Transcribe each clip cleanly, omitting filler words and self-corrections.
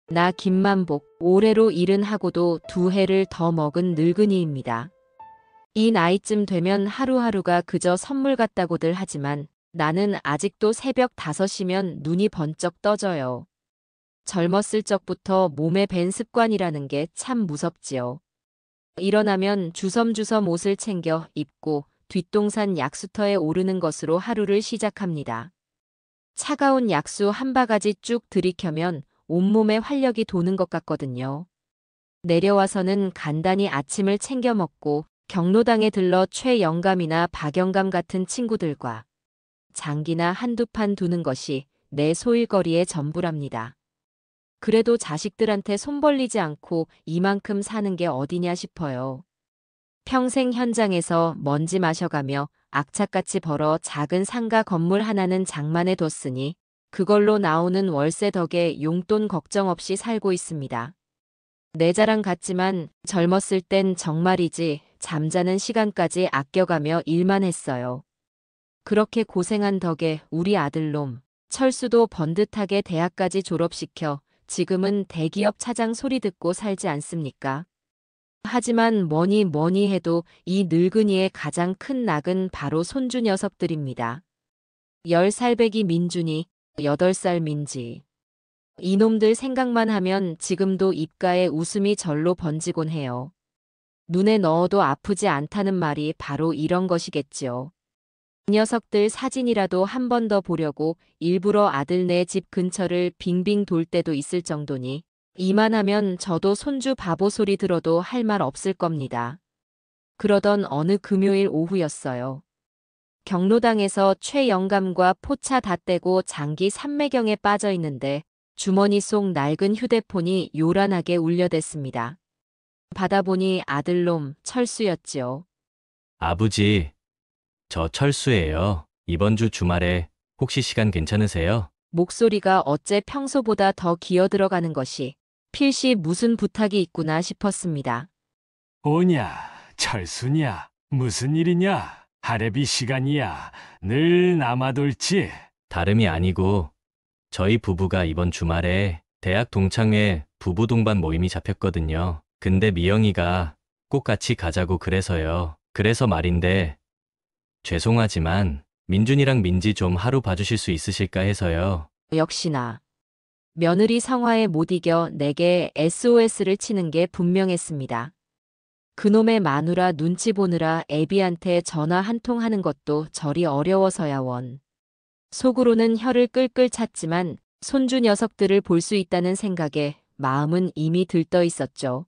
나 김만복, 올해로 70하고도 2해를 더 먹은 늙은이입니다. 이 나이쯤 되면 하루하루가 그저 선물 같다고들 하지만 나는 아직도 새벽 5시면 눈이 번쩍 떠져요. 젊었을 적부터 몸에 밴 습관이라는 게 참 무섭지요. 일어나면 주섬주섬 옷을 챙겨 입고 뒷동산 약수터에 오르는 것으로 하루를 시작합니다. 차가운 약수 한 바가지 쭉 들이켜면 온몸에 활력이 도는 것 같거든요. 내려와서는 간단히 아침을 챙겨 먹고 경로당에 들러 최영감이나 박영감 같은 친구들과 장기나 한두 판 두는 것이 내 소일거리의 전부랍니다. 그래도 자식들한테 손 벌리지 않고 이만큼 사는 게 어디냐 싶어요. 평생 현장에서 먼지 마셔가며 악착같이 벌어 작은 상가 건물 하나는 장만해 뒀으니 그걸로 나오는 월세 덕에 용돈 걱정 없이 살고 있습니다. 내 자랑 같지만 젊었을 땐 정말이지 잠자는 시간까지 아껴가며 일만 했어요. 그렇게 고생한 덕에 우리 아들놈 철수도 번듯하게 대학까지 졸업시켜 지금은 대기업 차장 소리 듣고 살지 않습니까? 하지만 뭐니 해도 이 늙은이의 가장 큰 낙은 바로 손주 녀석들입니다. 10살배기 민준이, 8살 민지. 이놈들 생각만 하면 지금도 입가에 웃음이 절로 번지곤 해요. 눈에 넣어도 아프지 않다는 말이 바로 이런 것이겠지요. 이 녀석들 사진이라도 한 번 더 보려고 일부러 아들네 집 근처를 빙빙 돌 때도 있을 정도니 이만하면 저도 손주 바보 소리 들어도 할 말 없을 겁니다. 그러던 어느 금요일 오후였어요. 경로당에서 최영감과 포차 다 떼고 장기 삼매경에 빠져 있는데 주머니 속 낡은 휴대폰이 요란하게 울려댔습니다. 받아보니 아들놈 철수였지요. 아버지, 저 철수예요. 이번 주 주말에 혹시 시간 괜찮으세요? 목소리가 어째 평소보다 더 기어들어가는 것이 필시 무슨 부탁이 있구나 싶었습니다. 오냐, 철수냐, 무슨 일이냐, 할애비 시간이야, 늘 남아돌지. 다름이 아니고 저희 부부가 이번 주말에 대학 동창회 부부 동반 모임이 잡혔거든요. 근데 미영이가 꼭 같이 가자고 그래서요. 그래서 말인데 죄송하지만 민준이랑 민지 좀 하루 봐주실 수 있으실까 해서요. 역시나 며느리 성화에 못 이겨 내게 SOS를 치는 게 분명했습니다. 그놈의 마누라 눈치 보느라 애비한테 전화 한 통 하는 것도 저리 어려워서야 원. 속으로는 혀를 끌끌 찼지만 손주 녀석들을 볼 수 있다는 생각에 마음은 이미 들떠 있었죠.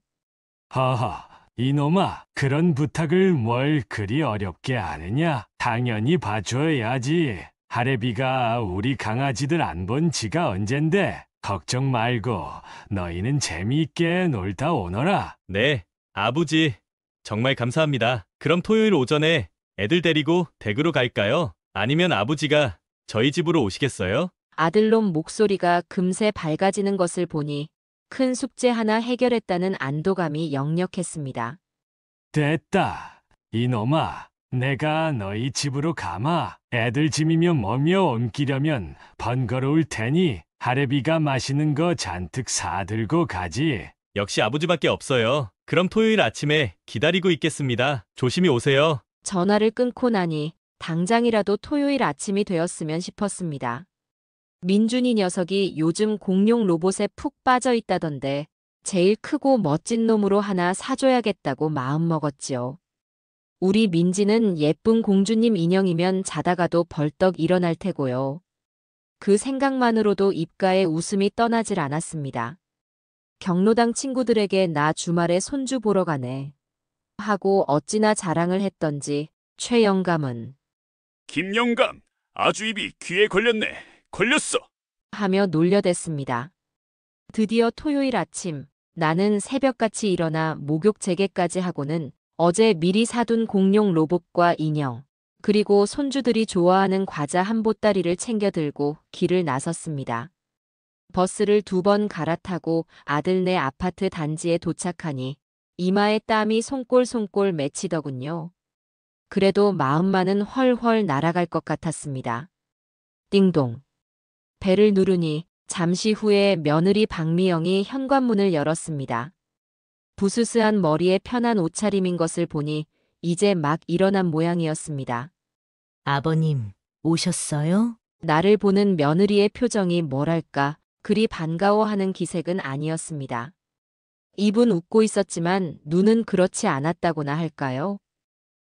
허허, 이놈아, 그런 부탁을 뭘 그리 어렵게 하느냐? 당연히 봐줘야지. 할애비가 우리 강아지들 안 본 지가 언젠데. 걱정 말고 너희는 재미있게 놀다 오너라. 네, 아버지. 정말 감사합니다. 그럼 토요일 오전에 애들 데리고 댁으로 갈까요? 아니면 아버지가 저희 집으로 오시겠어요? 아들놈 목소리가 금세 밝아지는 것을 보니 큰 숙제 하나 해결했다는 안도감이 역력했습니다. 됐다. 이놈아, 내가 너희 집으로 가마. 애들 짐이며 뭐며 옮기려면 번거로울 테니 할애비가 맛있는 거 잔뜩 사들고 가지. 역시 아버지밖에 없어요. 그럼 토요일 아침에 기다리고 있겠습니다. 조심히 오세요. 전화를 끊고 나니 당장이라도 토요일 아침이 되었으면 싶었습니다. 민준이 녀석이 요즘 공룡 로봇에 푹 빠져 있다던데 제일 크고 멋진 놈으로 하나 사줘야겠다고 마음먹었지요. 우리 민지는 예쁜 공주님 인형이면 자다가도 벌떡 일어날 테고요. 그 생각만으로도 입가에 웃음이 떠나질 않았습니다. 경로당 친구들에게 나 주말에 손주 보러 가네 하고 어찌나 자랑을 했던지 최영감은 김영감, 아주 입이 귀에 걸렸네. 걸렸어. 하며 놀려댔습니다. 드디어 토요일 아침 나는 새벽같이 일어나 목욕 재개까지 하고는 어제 미리 사둔 공룡 로봇과 인형 그리고 손주들이 좋아하는 과자 한 보따리를 챙겨 들고 길을 나섰습니다. 버스를 2번 갈아타고 아들네 아파트 단지에 도착하니 이마에 땀이 송골송골 맺히더군요. 그래도 마음만은 훨훨 날아갈 것 같았습니다. 띵동. 배를 누르니 잠시 후에 며느리 박미영이 현관문을 열었습니다. 부스스한 머리에 편한 옷차림인 것을 보니 이제 막 일어난 모양이었습니다. 아버님, 오셨어요? 나를 보는 며느리의 표정이 뭐랄까 그리 반가워하는 기색은 아니었습니다. 입은 웃고 있었지만 눈은 그렇지 않았다고나 할까요?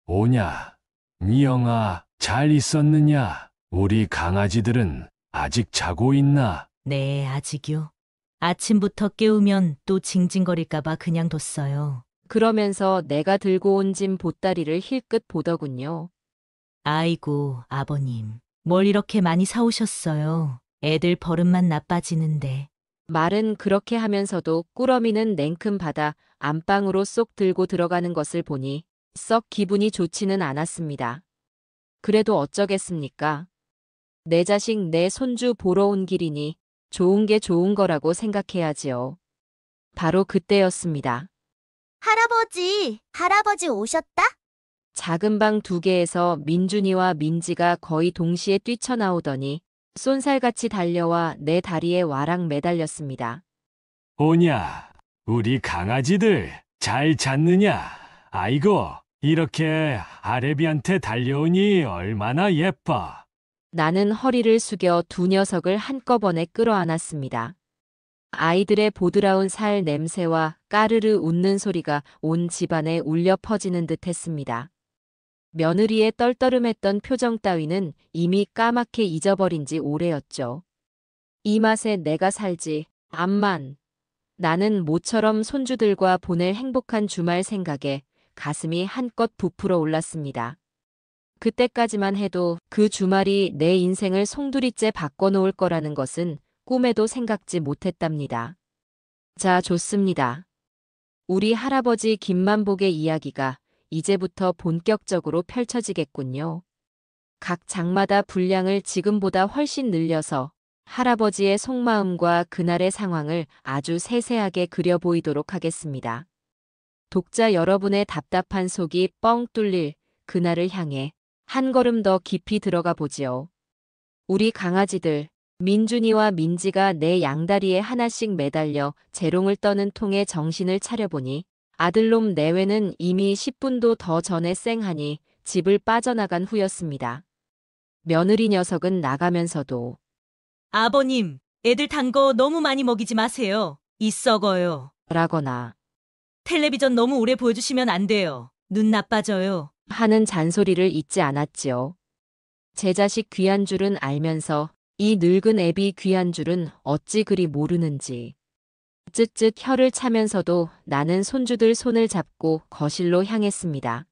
오냐? 미영아, 잘 있었느냐? 우리 강아지들은 아직 자고 있나? 네, 아직요. 아침부터 깨우면 또 징징거릴까봐 그냥 뒀어요. 그러면서 내가 들고 온 짐 보따리를 힐끗 보더군요. 아이고, 아버님. 뭘 이렇게 많이 사오셨어요. 애들 버릇만 나빠지는데. 말은 그렇게 하면서도 꾸러미는 냉큼 받아 안방으로 쏙 들고 들어가는 것을 보니 썩 기분이 좋지는 않았습니다. 그래도 어쩌겠습니까? 내 자식 내 손주 보러 온 길이니 좋은 게 좋은 거라고 생각해야지요. 바로 그때였습니다. 할아버지 오셨다? 작은 방 두 개에서 민준이와 민지가 거의 동시에 뛰쳐나오더니 쏜살같이 달려와 내 다리에 와랑 매달렸습니다. 오냐? 우리 강아지들 잘 잤느냐? 아이고, 이렇게 아레비한테 달려오니 얼마나 예뻐. 나는 허리를 숙여 두 녀석을 한꺼번에 끌어안았습니다. 아이들의 보드라운 살 냄새와 까르르 웃는 소리가 온 집안에 울려 퍼지는 듯 했습니다. 며느리의 떨떠름했던 표정 따위는 이미 까맣게 잊어버린 지 오래였죠. 이 맛에 내가 살지, 암만. 나는 모처럼 손주들과 보낼 행복한 주말 생각에 가슴이 한껏 부풀어 올랐습니다. 그때까지만 해도 그 주말이 내 인생을 송두리째 바꿔놓을 거라는 것은 꿈에도 생각지 못했답니다. 자, 좋습니다. 우리 할아버지 김만복의 이야기가 이제부터 본격적으로 펼쳐지겠군요. 각 장마다 분량을 지금보다 훨씬 늘려서 할아버지의 속마음과 그날의 상황을 아주 세세하게 그려 보이도록 하겠습니다. 독자 여러분의 답답한 속이 뻥 뚫릴 그날을 향해 한 걸음 더 깊이 들어가 보지요. 우리 강아지들, 민준이와 민지가 내 양다리에 하나씩 매달려 재롱을 떠는 통에 정신을 차려보니 아들놈 내외는 이미 10분도 더 전에 쌩하니 집을 빠져나간 후였습니다. 며느리 녀석은 나가면서도 아버님, 애들 단 거 너무 많이 먹이지 마세요. 이 썩어요. 라거나 텔레비전 너무 오래 보여주시면 안 돼요. 눈 나빠져요. 하는 잔소리를 잊지 않았지요. 제 자식 귀한 줄은 알면서 이 늙은 애비 귀한 줄은 어찌 그리 모르는지. 쯧쯧 혀를 차면서도 나는 손주들 손을 잡고 거실로 향했습니다.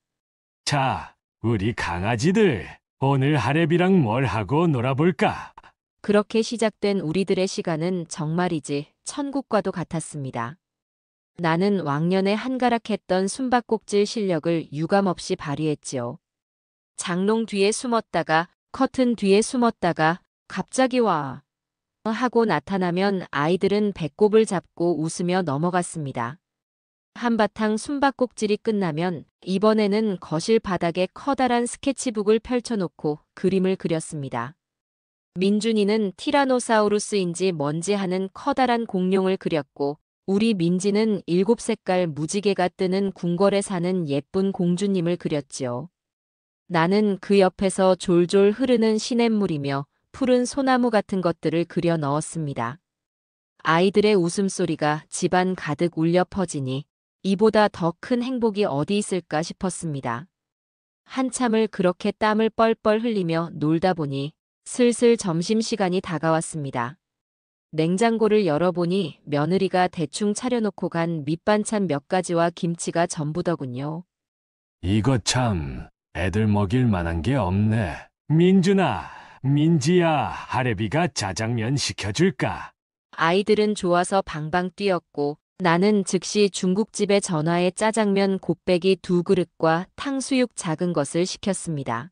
자, 우리 강아지들, 오늘 하레비랑 뭘 하고 놀아볼까? 그렇게 시작된 우리들의 시간은 정말이지 천국과도 같았습니다. 나는 왕년에 한가락했던 숨바꼭질 실력을 유감없이 발휘했지요. 장롱 뒤에 숨었다가 커튼 뒤에 숨었다가 갑자기 와 하고 나타나면 아이들은 배꼽을 잡고 웃으며 넘어갔습니다. 한바탕 숨바꼭질이 끝나면 이번에는 거실 바닥에 커다란 스케치북을 펼쳐놓고 그림을 그렸습니다. 민준이는 티라노사우루스인지 뭔지 하는 커다란 공룡을 그렸고 우리 민지는 7색깔 무지개가 뜨는 궁궐에 사는 예쁜 공주님을 그렸지요. 나는 그 옆에서 졸졸 흐르는 시냇물이며 푸른 소나무 같은 것들을 그려 넣었습니다. 아이들의 웃음소리가 집안 가득 울려 퍼지니 이보다 더 큰 행복이 어디 있을까 싶었습니다. 한참을 그렇게 땀을 뻘뻘 흘리며 놀다 보니 슬슬 점심시간이 다가왔습니다. 냉장고를 열어보니 며느리가 대충 차려놓고 간 밑반찬 몇 가지와 김치가 전부더군요. 이거 참, 애들 먹일 만한 게 없네. 민준아, 민지야, 하레비가 짜장면 시켜줄까? 아이들은 좋아서 방방 뛰었고 나는 즉시 중국집에 전화해 짜장면 곱빼기 2그릇과 탕수육 작은 것을 시켰습니다.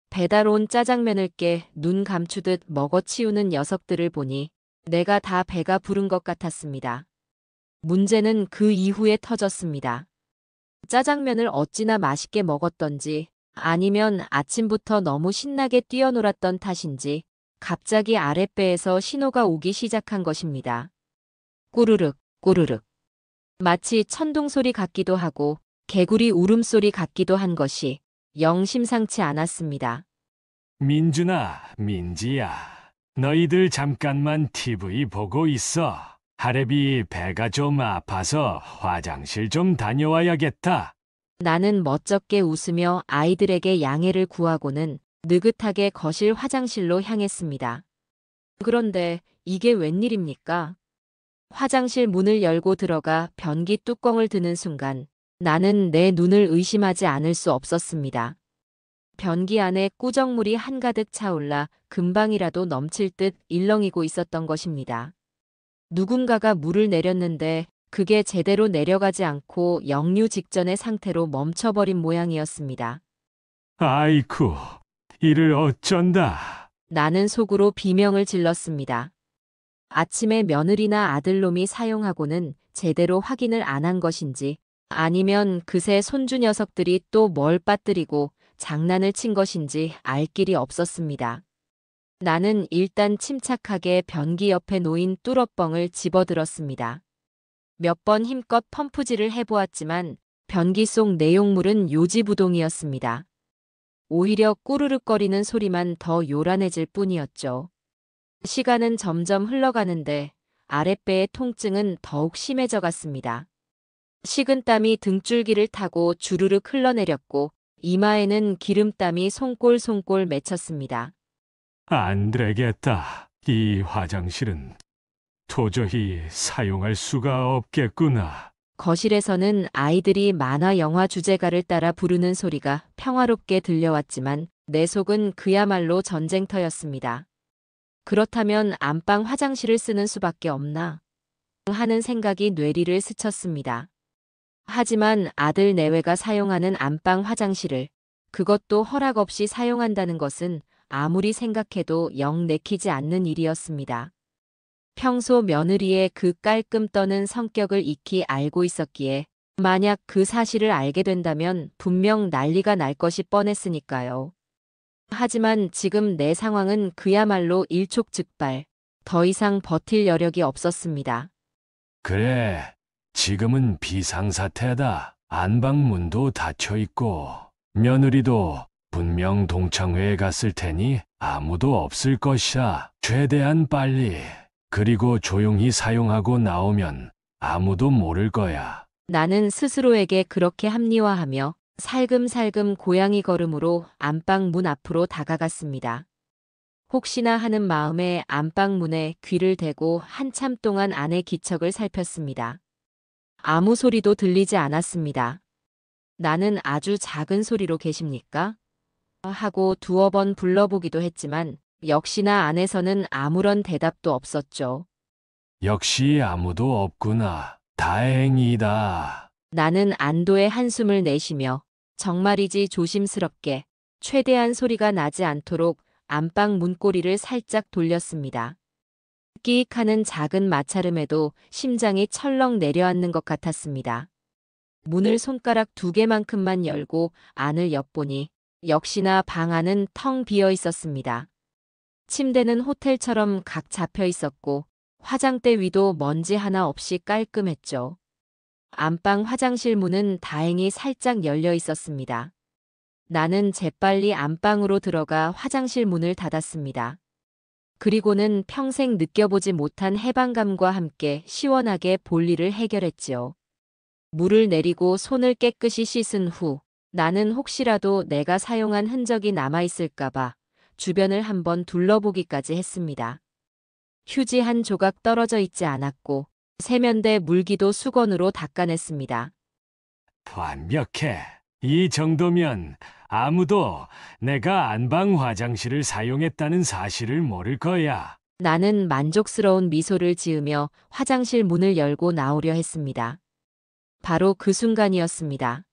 배달 온 짜장면을 깨 눈 감추듯 먹어치우는 녀석들을 보니 내가 다 배가 부른 것 같았습니다. 문제는 그 이후에 터졌습니다. 짜장면을 어찌나 맛있게 먹었던지 아니면 아침부터 너무 신나게 뛰어놀았던 탓인지 갑자기 아랫배에서 신호가 오기 시작한 것입니다. 꾸르륵, 꾸르륵. 마치 천둥 소리 같기도 하고 개구리 울음소리 같기도 한 것이 영 심상치 않았습니다. 민준아, 민지야. 너희들 잠깐만 TV 보고 있어. 하랩이 배가 좀 아파서 화장실 좀 다녀와야겠다. 나는 멋쩍게 웃으며 아이들에게 양해를 구하고는 느긋하게 거실 화장실로 향했습니다. 그런데 이게 웬일입니까? 화장실 문을 열고 들어가 변기 뚜껑을 드는 순간 나는 내 눈을 의심하지 않을 수 없었습니다. 변기 안에 꾸정물이 한가득 차올라 금방이라도 넘칠 듯 일렁이고 있었던 것입니다. 누군가가 물을 내렸는데 그게 제대로 내려가지 않고 역류 직전의 상태로 멈춰버린 모양이었습니다. 아이쿠, 이를 어쩐다. 나는 속으로 비명을 질렀습니다. 아침에 며느리나 아들놈이 사용하고는 제대로 확인을 안 한 것인지 아니면 그새 손주 녀석들이 또 뭘 빠뜨리고 장난을 친 것인지 알 길이 없었습니다. 나는 일단 침착하게 변기 옆에 놓인 뚫어뻥을 집어들었습니다. 몇 번 힘껏 펌프질을 해보았지만 변기 속 내용물은 요지부동이었습니다. 오히려 꾸르륵거리는 소리만 더 요란해질 뿐이었죠. 시간은 점점 흘러가는데 아랫배의 통증은 더욱 심해져 갔습니다. 식은땀이 등줄기를 타고 주르륵 흘러내렸고 이마에는 기름땀이 송골송골 맺혔습니다. 안 되겠다. 이 화장실은 도저히 사용할 수가 없겠구나. 거실에서는 아이들이 만화 영화 주제가를 따라 부르는 소리가 평화롭게 들려왔지만 내 속은 그야말로 전쟁터였습니다. 그렇다면 안방 화장실을 쓰는 수밖에 없나 하는 생각이 뇌리를 스쳤습니다. 하지만 아들 내외가 사용하는 안방 화장실을 그것도 허락 없이 사용한다는 것은 아무리 생각해도 영 내키지 않는 일이었습니다. 평소 며느리의 그 깔끔 떠는 성격을 익히 알고 있었기에 만약 그 사실을 알게 된다면 분명 난리가 날 것이 뻔했으니까요. 하지만 지금 내 상황은 그야말로 일촉즉발, 더 이상 버틸 여력이 없었습니다. 그래, 지금은 비상사태다. 안방문도 닫혀있고 며느리도 분명 동창회에 갔을 테니 아무도 없을 것이야. 최대한 빨리. 그리고 조용히 사용하고 나오면 아무도 모를 거야. 나는 스스로에게 그렇게 합리화하며 살금살금 고양이 걸음으로 안방 문 앞으로 다가갔습니다. 혹시나 하는 마음에 안방 문에 귀를 대고 한참 동안 안의 기척을 살폈습니다. 아무 소리도 들리지 않았습니다. 나는 아주 작은 소리로 계십니까? 하고 두어 번 불러보기도 했지만 역시나 안에서는 아무런 대답도 없었죠. 역시 아무도 없구나. 다행이다. 나는 안도의 한숨을 내쉬며 정말이지 조심스럽게 최대한 소리가 나지 않도록 안방 문고리를 살짝 돌렸습니다. 끼익하는 작은 마찰음에도 심장이 철렁 내려앉는 것 같았습니다. 문을 손가락 2개만큼만 열고 안을 엿보니 역시나 방 안은 텅 비어 있었습니다. 침대는 호텔처럼 각 잡혀 있었고 화장대 위도 먼지 하나 없이 깔끔했죠. 안방 화장실 문은 다행히 살짝 열려 있었습니다. 나는 재빨리 안방으로 들어가 화장실 문을 닫았습니다. 그리고는 평생 느껴보지 못한 해방감과 함께 시원하게 볼일을 해결했지요. 물을 내리고 손을 깨끗이 씻은 후 나는 혹시라도 내가 사용한 흔적이 남아있을까봐 주변을 한번 둘러보기까지 했습니다. 휴지 한 조각 떨어져 있지 않았고 세면대 물기도 수건으로 닦아냈습니다. 완벽해. 이 정도면 아무도 내가 안방 화장실을 사용했다는 사실을 모를 거야. 나는 만족스러운 미소를 지으며 화장실 문을 열고 나오려 했습니다. 바로 그 순간이었습니다.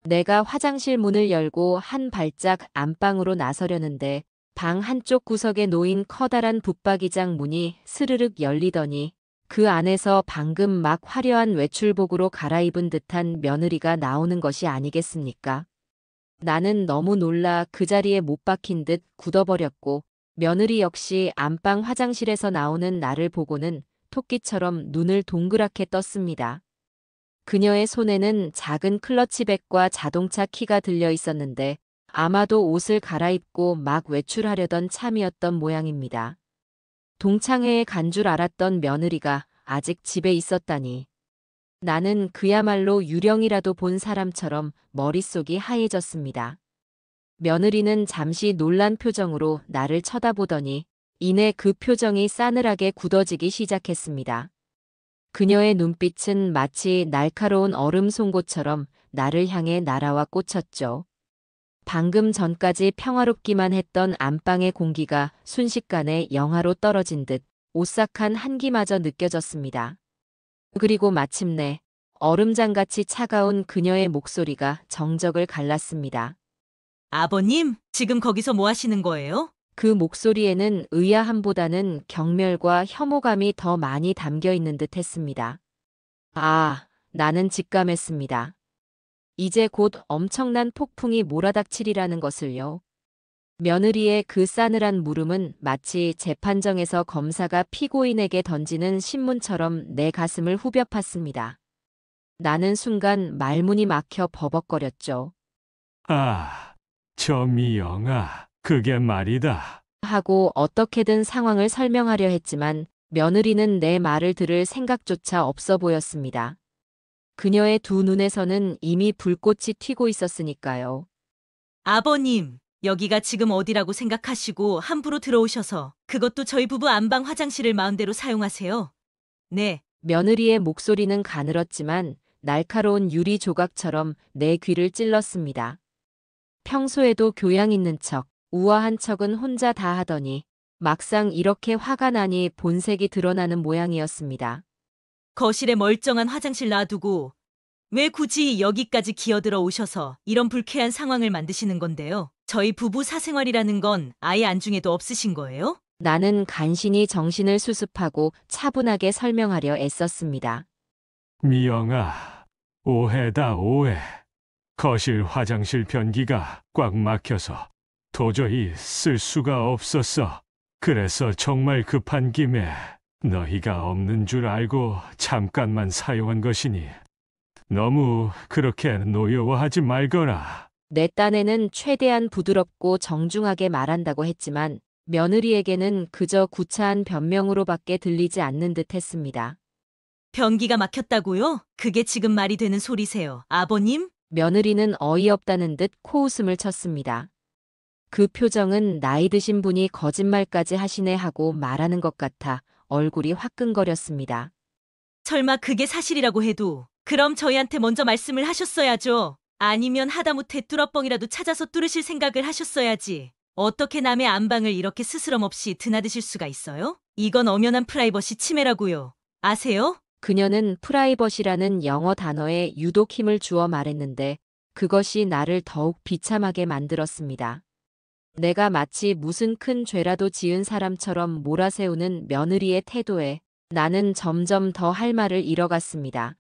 내가 화장실 문을 열고 한 발짝 안방으로 나서려는데 방 한쪽 구석에 놓인 커다란 붙박이장 문이 스르륵 열리더니 그 안에서 방금 막 화려한 외출복으로 갈아입은 듯한 며느리가 나오는 것이 아니겠습니까? 나는 너무 놀라 그 자리에 못 박힌 듯 굳어버렸고 며느리 역시 안방 화장실에서 나오는 나를 보고는 토끼처럼 눈을 동그랗게 떴습니다. 그녀의 손에는 작은 클러치백과 자동차 키가 들려 있었는데 아마도 옷을 갈아입고 막 외출하려던 참이었던 모양입니다. 동창회에 간 줄 알았던 며느리가 아직 집에 있었다니. 나는 그야말로 유령이라도 본 사람처럼 머릿속이 하얘졌습니다. 며느리는 잠시 놀란 표정으로 나를 쳐다보더니 이내 그 표정이 싸늘하게 굳어지기 시작했습니다. 그녀의 눈빛은 마치 날카로운 얼음 송곳처럼 나를 향해 날아와 꽂혔죠. 방금 전까지 평화롭기만 했던 안방의 공기가 순식간에 영하로 떨어진 듯 오싹한 한기마저 느껴졌습니다. 그리고 마침내 얼음장같이 차가운 그녀의 목소리가 정적을 갈랐습니다. 아버님, 지금 거기서 뭐 하시는 거예요? 그 목소리에는 의아함보다는 경멸과 혐오감이 더 많이 담겨 있는 듯 했습니다. 아, 나는 직감했습니다. 이제 곧 엄청난 폭풍이 몰아닥치리라는 것을요. 며느리의 그 싸늘한 물음은 마치 재판정에서 검사가 피고인에게 던지는 신문처럼 내 가슴을 후벼 팠습니다. 나는 순간 말문이 막혀 버벅거렸죠. 아, 저 미영아, 그게 말이다. 하고 어떻게든 상황을 설명하려 했지만 며느리는 내 말을 들을 생각조차 없어 보였습니다. 그녀의 두 눈에서는 이미 불꽃이 튀고 있었으니까요. 아버님, 여기가 지금 어디라고 생각하시고 함부로 들어오셔서 그것도 저희 부부 안방 화장실을 마음대로 사용하세요. 네, 며느리의 목소리는 가늘었지만 날카로운 유리 조각처럼 내 귀를 찔렀습니다. 평소에도 교양 있는 척, 우아한 척은 혼자 다 하더니 막상 이렇게 화가 나니 본색이 드러나는 모양이었습니다. 거실에 멀쩡한 화장실 놔두고 왜 굳이 여기까지 기어들어 오셔서 이런 불쾌한 상황을 만드시는 건데요? 저희 부부 사생활이라는 건 아예 안중에도 없으신 거예요? 나는 간신히 정신을 수습하고 차분하게 설명하려 애썼습니다. 미영아, 오해다, 오해. 거실 화장실 변기가 꽉 막혀서 도저히 쓸 수가 없었어. 그래서 정말 급한 김에 너희가 없는 줄 알고 잠깐만 사용한 것이니 너무 그렇게 노여워하지 말거라. 내 딴에는 최대한 부드럽고 정중하게 말한다고 했지만 며느리에게는 그저 구차한 변명으로밖에 들리지 않는 듯 했습니다. 변기가 막혔다고요? 그게 지금 말이 되는 소리세요, 아버님? 며느리는 어이없다는 듯 코웃음을 쳤습니다. 그 표정은 나이 드신 분이 거짓말까지 하시네 하고 말하는 것 같아 얼굴이 화끈거렸습니다. 설마 그게 사실이라고 해도 그럼 저희한테 먼저 말씀을 하셨어야죠. 아니면 하다못해 뚫어뻥이라도 찾아서 뚫으실 생각을 하셨어야지. 어떻게 남의 안방을 이렇게 스스럼 없이 드나드실 수가 있어요? 이건 엄연한 프라이버시 침해라고요. 아세요? 그녀는 프라이버시라는 영어 단어에 유독 힘을 주어 말했는데 그것이 나를 더욱 비참하게 만들었습니다. 내가 마치 무슨 큰 죄라도 지은 사람처럼 몰아세우는 며느리의 태도에 나는 점점 더 할 말을 잃어갔습니다.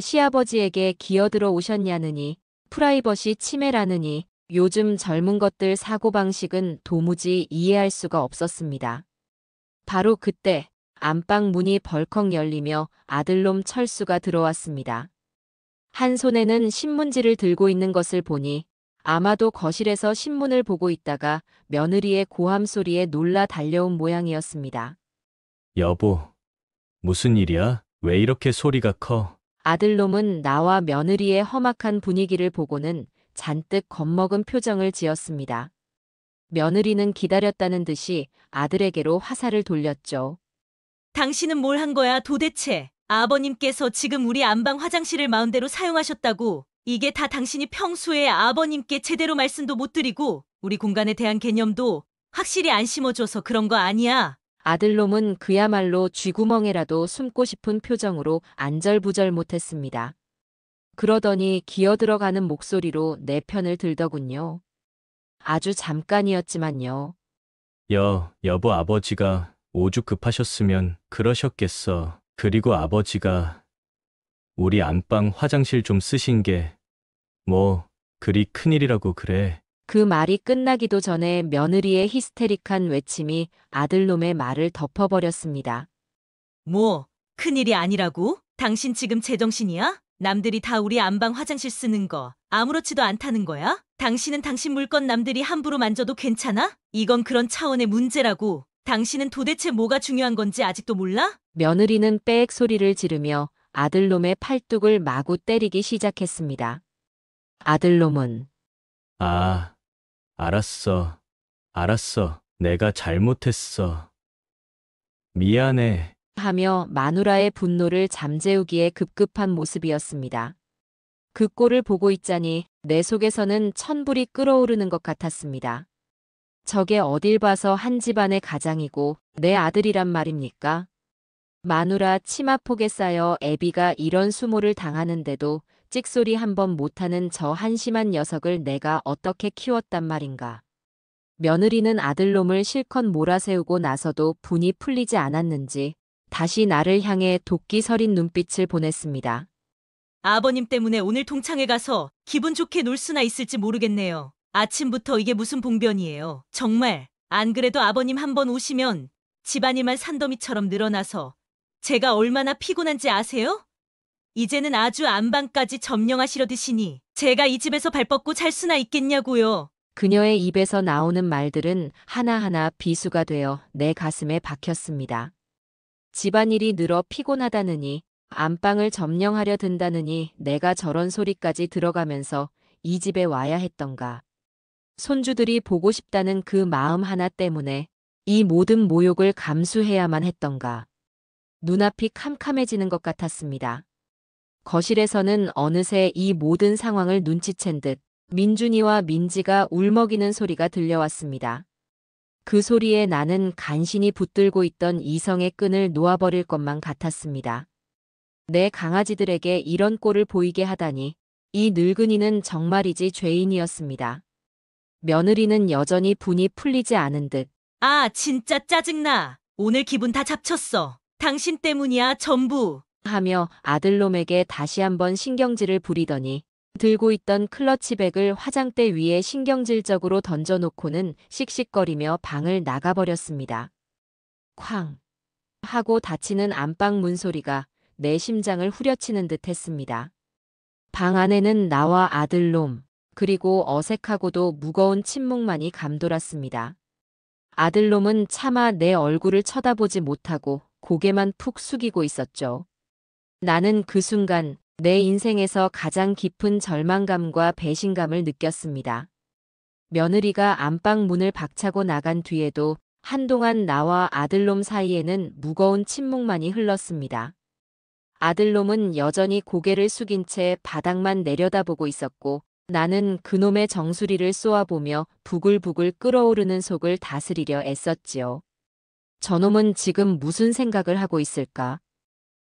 시아버지에게 기어들어 오셨냐느니 프라이버시 침해라느니 요즘 젊은 것들 사고방식은 도무지 이해할 수가 없었습니다. 바로 그때 안방 문이 벌컥 열리며 아들놈 철수가 들어왔습니다. 한 손에는 신문지를 들고 있는 것을 보니 아마도 거실에서 신문을 보고 있다가 며느리의 고함 소리에 놀라 달려온 모양이었습니다. 여보, 무슨 일이야? 왜 이렇게 소리가 커? 아들놈은 나와 며느리의 험악한 분위기를 보고는 잔뜩 겁먹은 표정을 지었습니다. 며느리는 기다렸다는 듯이 아들에게로 화살을 돌렸죠. 당신은 뭘 한 거야 도대체? 아버님께서 지금 우리 안방 화장실을 마음대로 사용하셨다고. 이게 다 당신이 평소에 아버님께 제대로 말씀도 못 드리고 우리 공간에 대한 개념도 확실히 안 심어줘서 그런 거 아니야. 아들놈은 그야말로 쥐구멍에라도 숨고 싶은 표정으로 안절부절 못했습니다. 그러더니 기어들어가는 목소리로 내 편을 들더군요. 아주 잠깐이었지만요. 여보 아버지가 오죽 급하셨으면 그러셨겠어. 그리고 아버지가 우리 안방 화장실 좀 쓰신 게 뭐 그리 큰일이라고 그래. 그 말이 끝나기도 전에 며느리의 히스테릭한 외침이 아들놈의 말을 덮어버렸습니다. 뭐, 큰일이 아니라고? 당신 지금 제정신이야? 남들이 다 우리 안방 화장실 쓰는 거 아무렇지도 않다는 거야? 당신은 당신 물건 남들이 함부로 만져도 괜찮아? 이건 그런 차원의 문제라고. 당신은 도대체 뭐가 중요한 건지 아직도 몰라? 며느리는 빽 소리를 지르며 아들놈의 팔뚝을 마구 때리기 시작했습니다. 아들놈은 아, 알았어. 알았어. 내가 잘못했어. 미안해. 하며 마누라의 분노를 잠재우기에 급급한 모습이었습니다. 그 꼴을 보고 있자니 내 속에서는 천불이 끓어오르는 것 같았습니다. 저게 어딜 봐서 한 집안의 가장이고 내 아들이란 말입니까? 마누라 치마폭에 쌓여 애비가 이런 수모를 당하는데도 찍소리 한 번 못하는 저 한심한 녀석을 내가 어떻게 키웠단 말인가. 며느리는 아들놈을 실컷 몰아세우고 나서도 분이 풀리지 않았는지 다시 나를 향해 도끼 서린 눈빛을 보냈습니다. 아버님 때문에 오늘 동창회 가서 기분 좋게 놀 수나 있을지 모르겠네요. 아침부터 이게 무슨 봉변이에요. 정말 안 그래도 아버님 한번 오시면 집안일만 산더미처럼 늘어나서 제가 얼마나 피곤한지 아세요? 이제는 아주 안방까지 점령하시려 드시니 제가 이 집에서 발 뻗고 잘 수나 있겠냐고요. 그녀의 입에서 나오는 말들은 하나하나 비수가 되어 내 가슴에 박혔습니다. 집안일이 늘어 피곤하다느니 안방을 점령하려 든다느니 내가 저런 소리까지 들어가면서 이 집에 와야 했던가. 손주들이 보고 싶다는 그 마음 하나 때문에 이 모든 모욕을 감수해야만 했던가. 눈앞이 캄캄해지는 것 같았습니다. 거실에서는 어느새 이 모든 상황을 눈치챈 듯 민준이와 민지가 울먹이는 소리가 들려왔습니다. 그 소리에 나는 간신히 붙들고 있던 이성의 끈을 놓아버릴 것만 같았습니다. 내 강아지들에게 이런 꼴을 보이게 하다니 이 늙은이는 정말이지 죄인이었습니다. 며느리는 여전히 분이 풀리지 않은 듯 아, 진짜 짜증나. 오늘 기분 다 잡쳤어. 당신 때문이야, 전부. 하며 아들놈에게 다시 한번 신경질을 부리더니 들고 있던 클러치백을 화장대 위에 신경질적으로 던져놓고는 씩씩거리며 방을 나가버렸습니다. 쾅 하고 닫히는 안방 문소리가 내 심장을 후려치는 듯 했습니다. 방 안에는 나와 아들놈 그리고 어색하고도 무거운 침묵만이 감돌았습니다. 아들놈은 차마 내 얼굴을 쳐다보지 못하고 고개만 푹 숙이고 있었죠. 나는 그 순간 내 인생에서 가장 깊은 절망감과 배신감을 느꼈습니다. 며느리가 안방 문을 박차고 나간 뒤에도 한동안 나와 아들놈 사이에는 무거운 침묵만이 흘렀습니다. 아들놈은 여전히 고개를 숙인 채 바닥만 내려다보고 있었고 나는 그놈의 정수리를 쏘아보며 부글부글 끓어오르는 속을 다스리려 애썼지요. 저놈은 지금 무슨 생각을 하고 있을까?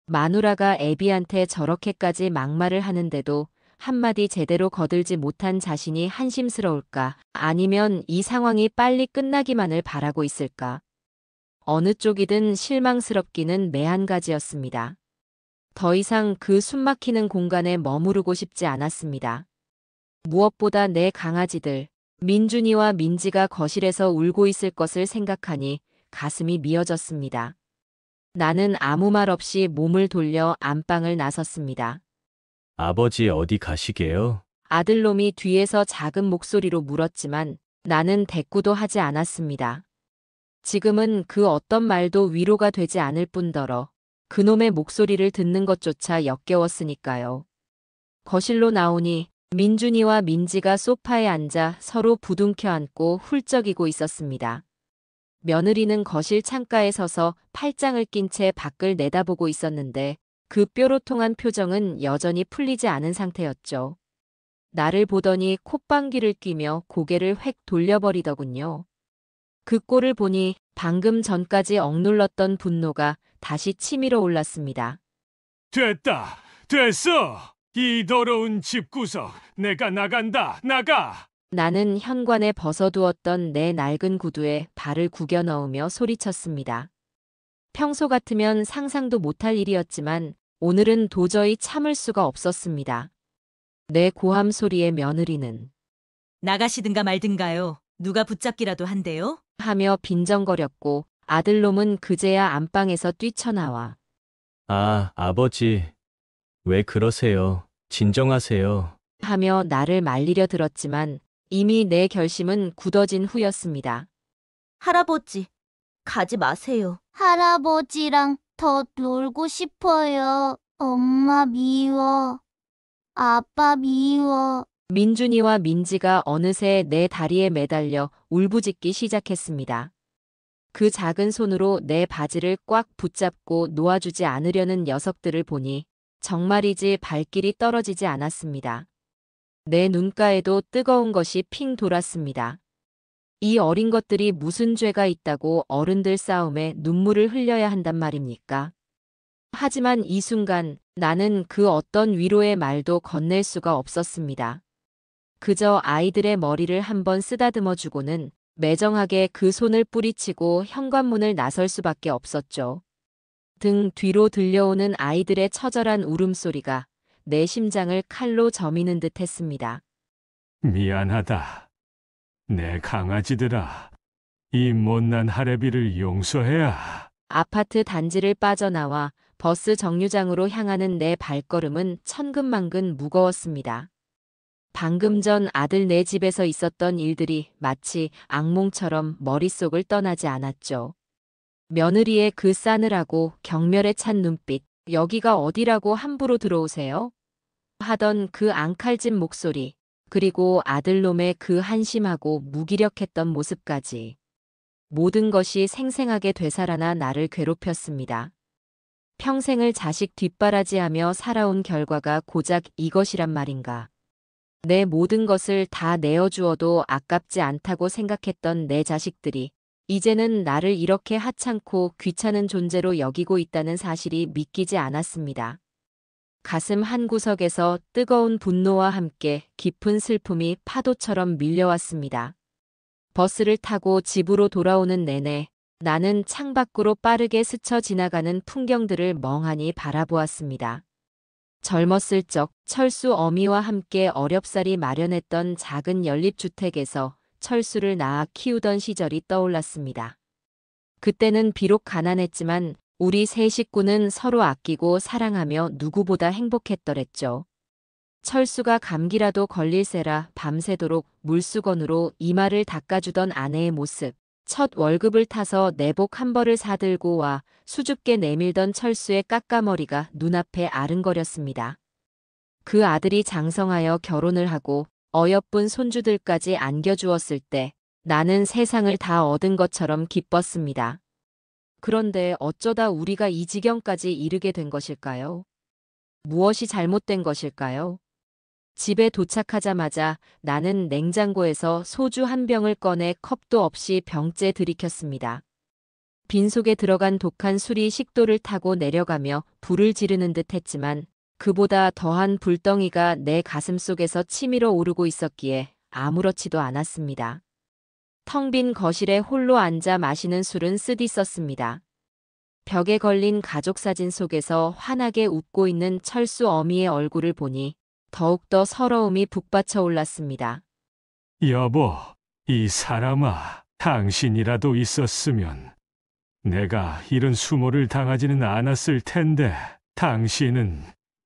마누라가 애비한테 저렇게까지 막말을 하는데도 한마디 제대로 거들지 못한 자신이 한심스러울까? 아니면 이 상황이 빨리 끝나기만을 바라고 있을까? 어느 쪽이든 실망스럽기는 매한가지였습니다. 더 이상 그 숨막히는 공간에 머무르고 싶지 않았습니다. 무엇보다 내 강아지들, 민준이와 민지가 거실에서 울고 있을 것을 생각하니 가슴이 미어졌습니다. 나는 아무 말 없이 몸을 돌려 안방을 나섰습니다. 아버지 어디 가시게요? 아들놈이 뒤에서 작은 목소리로 물었지만 나는 대꾸도 하지 않았습니다. 지금은 그 어떤 말도 위로가 되지 않을 뿐더러 그놈의 목소리를 듣는 것조차 역겨웠으니까요. 거실로 나오니 민준이와 민지가 소파에 앉아 서로 부둥켜 안고 훌쩍이고 있었습니다. 며느리는 거실 창가에 서서 팔짱을 낀 채 밖을 내다보고 있었는데 그 뾰로통한 표정은 여전히 풀리지 않은 상태였죠. 나를 보더니 콧방귀를 뀌며 고개를 획 돌려버리더군요. 그 꼴을 보니 방금 전까지 억눌렀던 분노가 다시 치밀어 올랐습니다. 됐다. 됐어. 이 더러운 집구석. 내가 나간다. 나가. 나는 현관에 벗어두었던 내 낡은 구두에 발을 구겨 넣으며 소리쳤습니다. 평소 같으면 상상도 못할 일이었지만 오늘은 도저히 참을 수가 없었습니다. 내 고함 소리에 며느리는 나가시든가 말든가요. 누가 붙잡기라도 한대요? 하며 빈정거렸고 아들놈은 그제야 안방에서 뛰쳐나와 아, 아버지. 왜 그러세요? 진정하세요. 하며 나를 말리려 들었지만 이미 내 결심은 굳어진 후였습니다. 할아버지, 가지 마세요. 할아버지랑 더 놀고 싶어요. 엄마 미워. 아빠 미워. 민준이와 민지가 어느새 내 다리에 매달려 울부짖기 시작했습니다. 그 작은 손으로 내 바지를 꽉 붙잡고 놓아주지 않으려는 녀석들을 보니 정말이지 발길이 떨어지지 않았습니다. 내 눈가에도 뜨거운 것이 핑 돌았습니다. 이 어린 것들이 무슨 죄가 있다고 어른들 싸움에 눈물을 흘려야 한단 말입니까? 하지만 이 순간 나는 그 어떤 위로의 말도 건넬 수가 없었습니다. 그저 아이들의 머리를 한번 쓰다듬어 주고는 매정하게 그 손을 뿌리치고 현관문을 나설 수밖에 없었죠. 등 뒤로 들려오는 아이들의 처절한 울음소리가 내 심장을 칼로 저미는 듯 했습니다. 미안하다. 내 강아지들아. 이 못난 할애비를 용서해야. 아파트 단지를 빠져나와 버스 정류장으로 향하는 내 발걸음은 천근만근 무거웠습니다. 방금 전 아들 내 집에서 있었던 일들이 마치 악몽처럼 머릿속을 떠나지 않았죠. 며느리의 그 싸늘하고 경멸에 찬 눈빛, 여기가 어디라고 함부로 들어오세요? 하던 그 앙칼진 목소리, 그리고 아들놈의 그 한심하고 무기력했던 모습까지. 모든 것이 생생하게 되살아나 나를 괴롭혔습니다. 평생을 자식 뒷바라지하며 살아온 결과가 고작 이것이란 말인가. 내 모든 것을 다 내어주어도 아깝지 않다고 생각했던 내 자식들이 이제는 나를 이렇게 하찮고 귀찮은 존재로 여기고 있다는 사실이 믿기지 않았습니다. 가슴 한구석에서 뜨거운 분노와 함께 깊은 슬픔이 파도처럼 밀려왔습니다. 버스를 타고 집으로 돌아오는 내내 나는 창밖으로 빠르게 스쳐 지나가는 풍경들을 멍하니 바라보았습니다. 젊었을 적 철수 어미와 함께 어렵사리 마련했던 작은 연립주택에서 철수를 낳아 키우던 시절이 떠올랐습니다. 그때는 비록 가난했지만 우리 세 식구는 서로 아끼고 사랑하며 누구보다 행복했더랬죠. 철수가 감기라도 걸릴세라 밤새도록 물수건으로 이마를 닦아주던 아내의 모습, 첫 월급을 타서 내복 한 벌을 사들고 와 수줍게 내밀던 철수의 까까머리가 눈앞에 아른거렸습니다. 그 아들이 장성하여 결혼을 하고 어여쁜 손주들까지 안겨주었을 때 나는 세상을 다 얻은 것처럼 기뻤습니다. 그런데 어쩌다 우리가 이 지경까지 이르게 된 것일까요? 무엇이 잘못된 것일까요? 집에 도착하자마자 나는 냉장고에서 소주 한 병을 꺼내 컵도 없이 병째 들이켰습니다. 빈속에 들어간 독한 술이 식도를 타고 내려가며 불을 지르는 듯 했지만 그보다 더한 불덩이가 내 가슴 속에서 치밀어 오르고 있었기에 아무렇지도 않았습니다. 텅 빈 거실에 홀로 앉아 마시는 술은 쓰디썼습니다. 벽에 걸린 가족 사진 속에서 환하게 웃고 있는 철수 어미의 얼굴을 보니 더욱더 서러움이 북받쳐 올랐습니다. 여보, 이 사람아, 당신이라도 있었으면 내가 이런 수모를 당하지는 않았을 텐데 당신은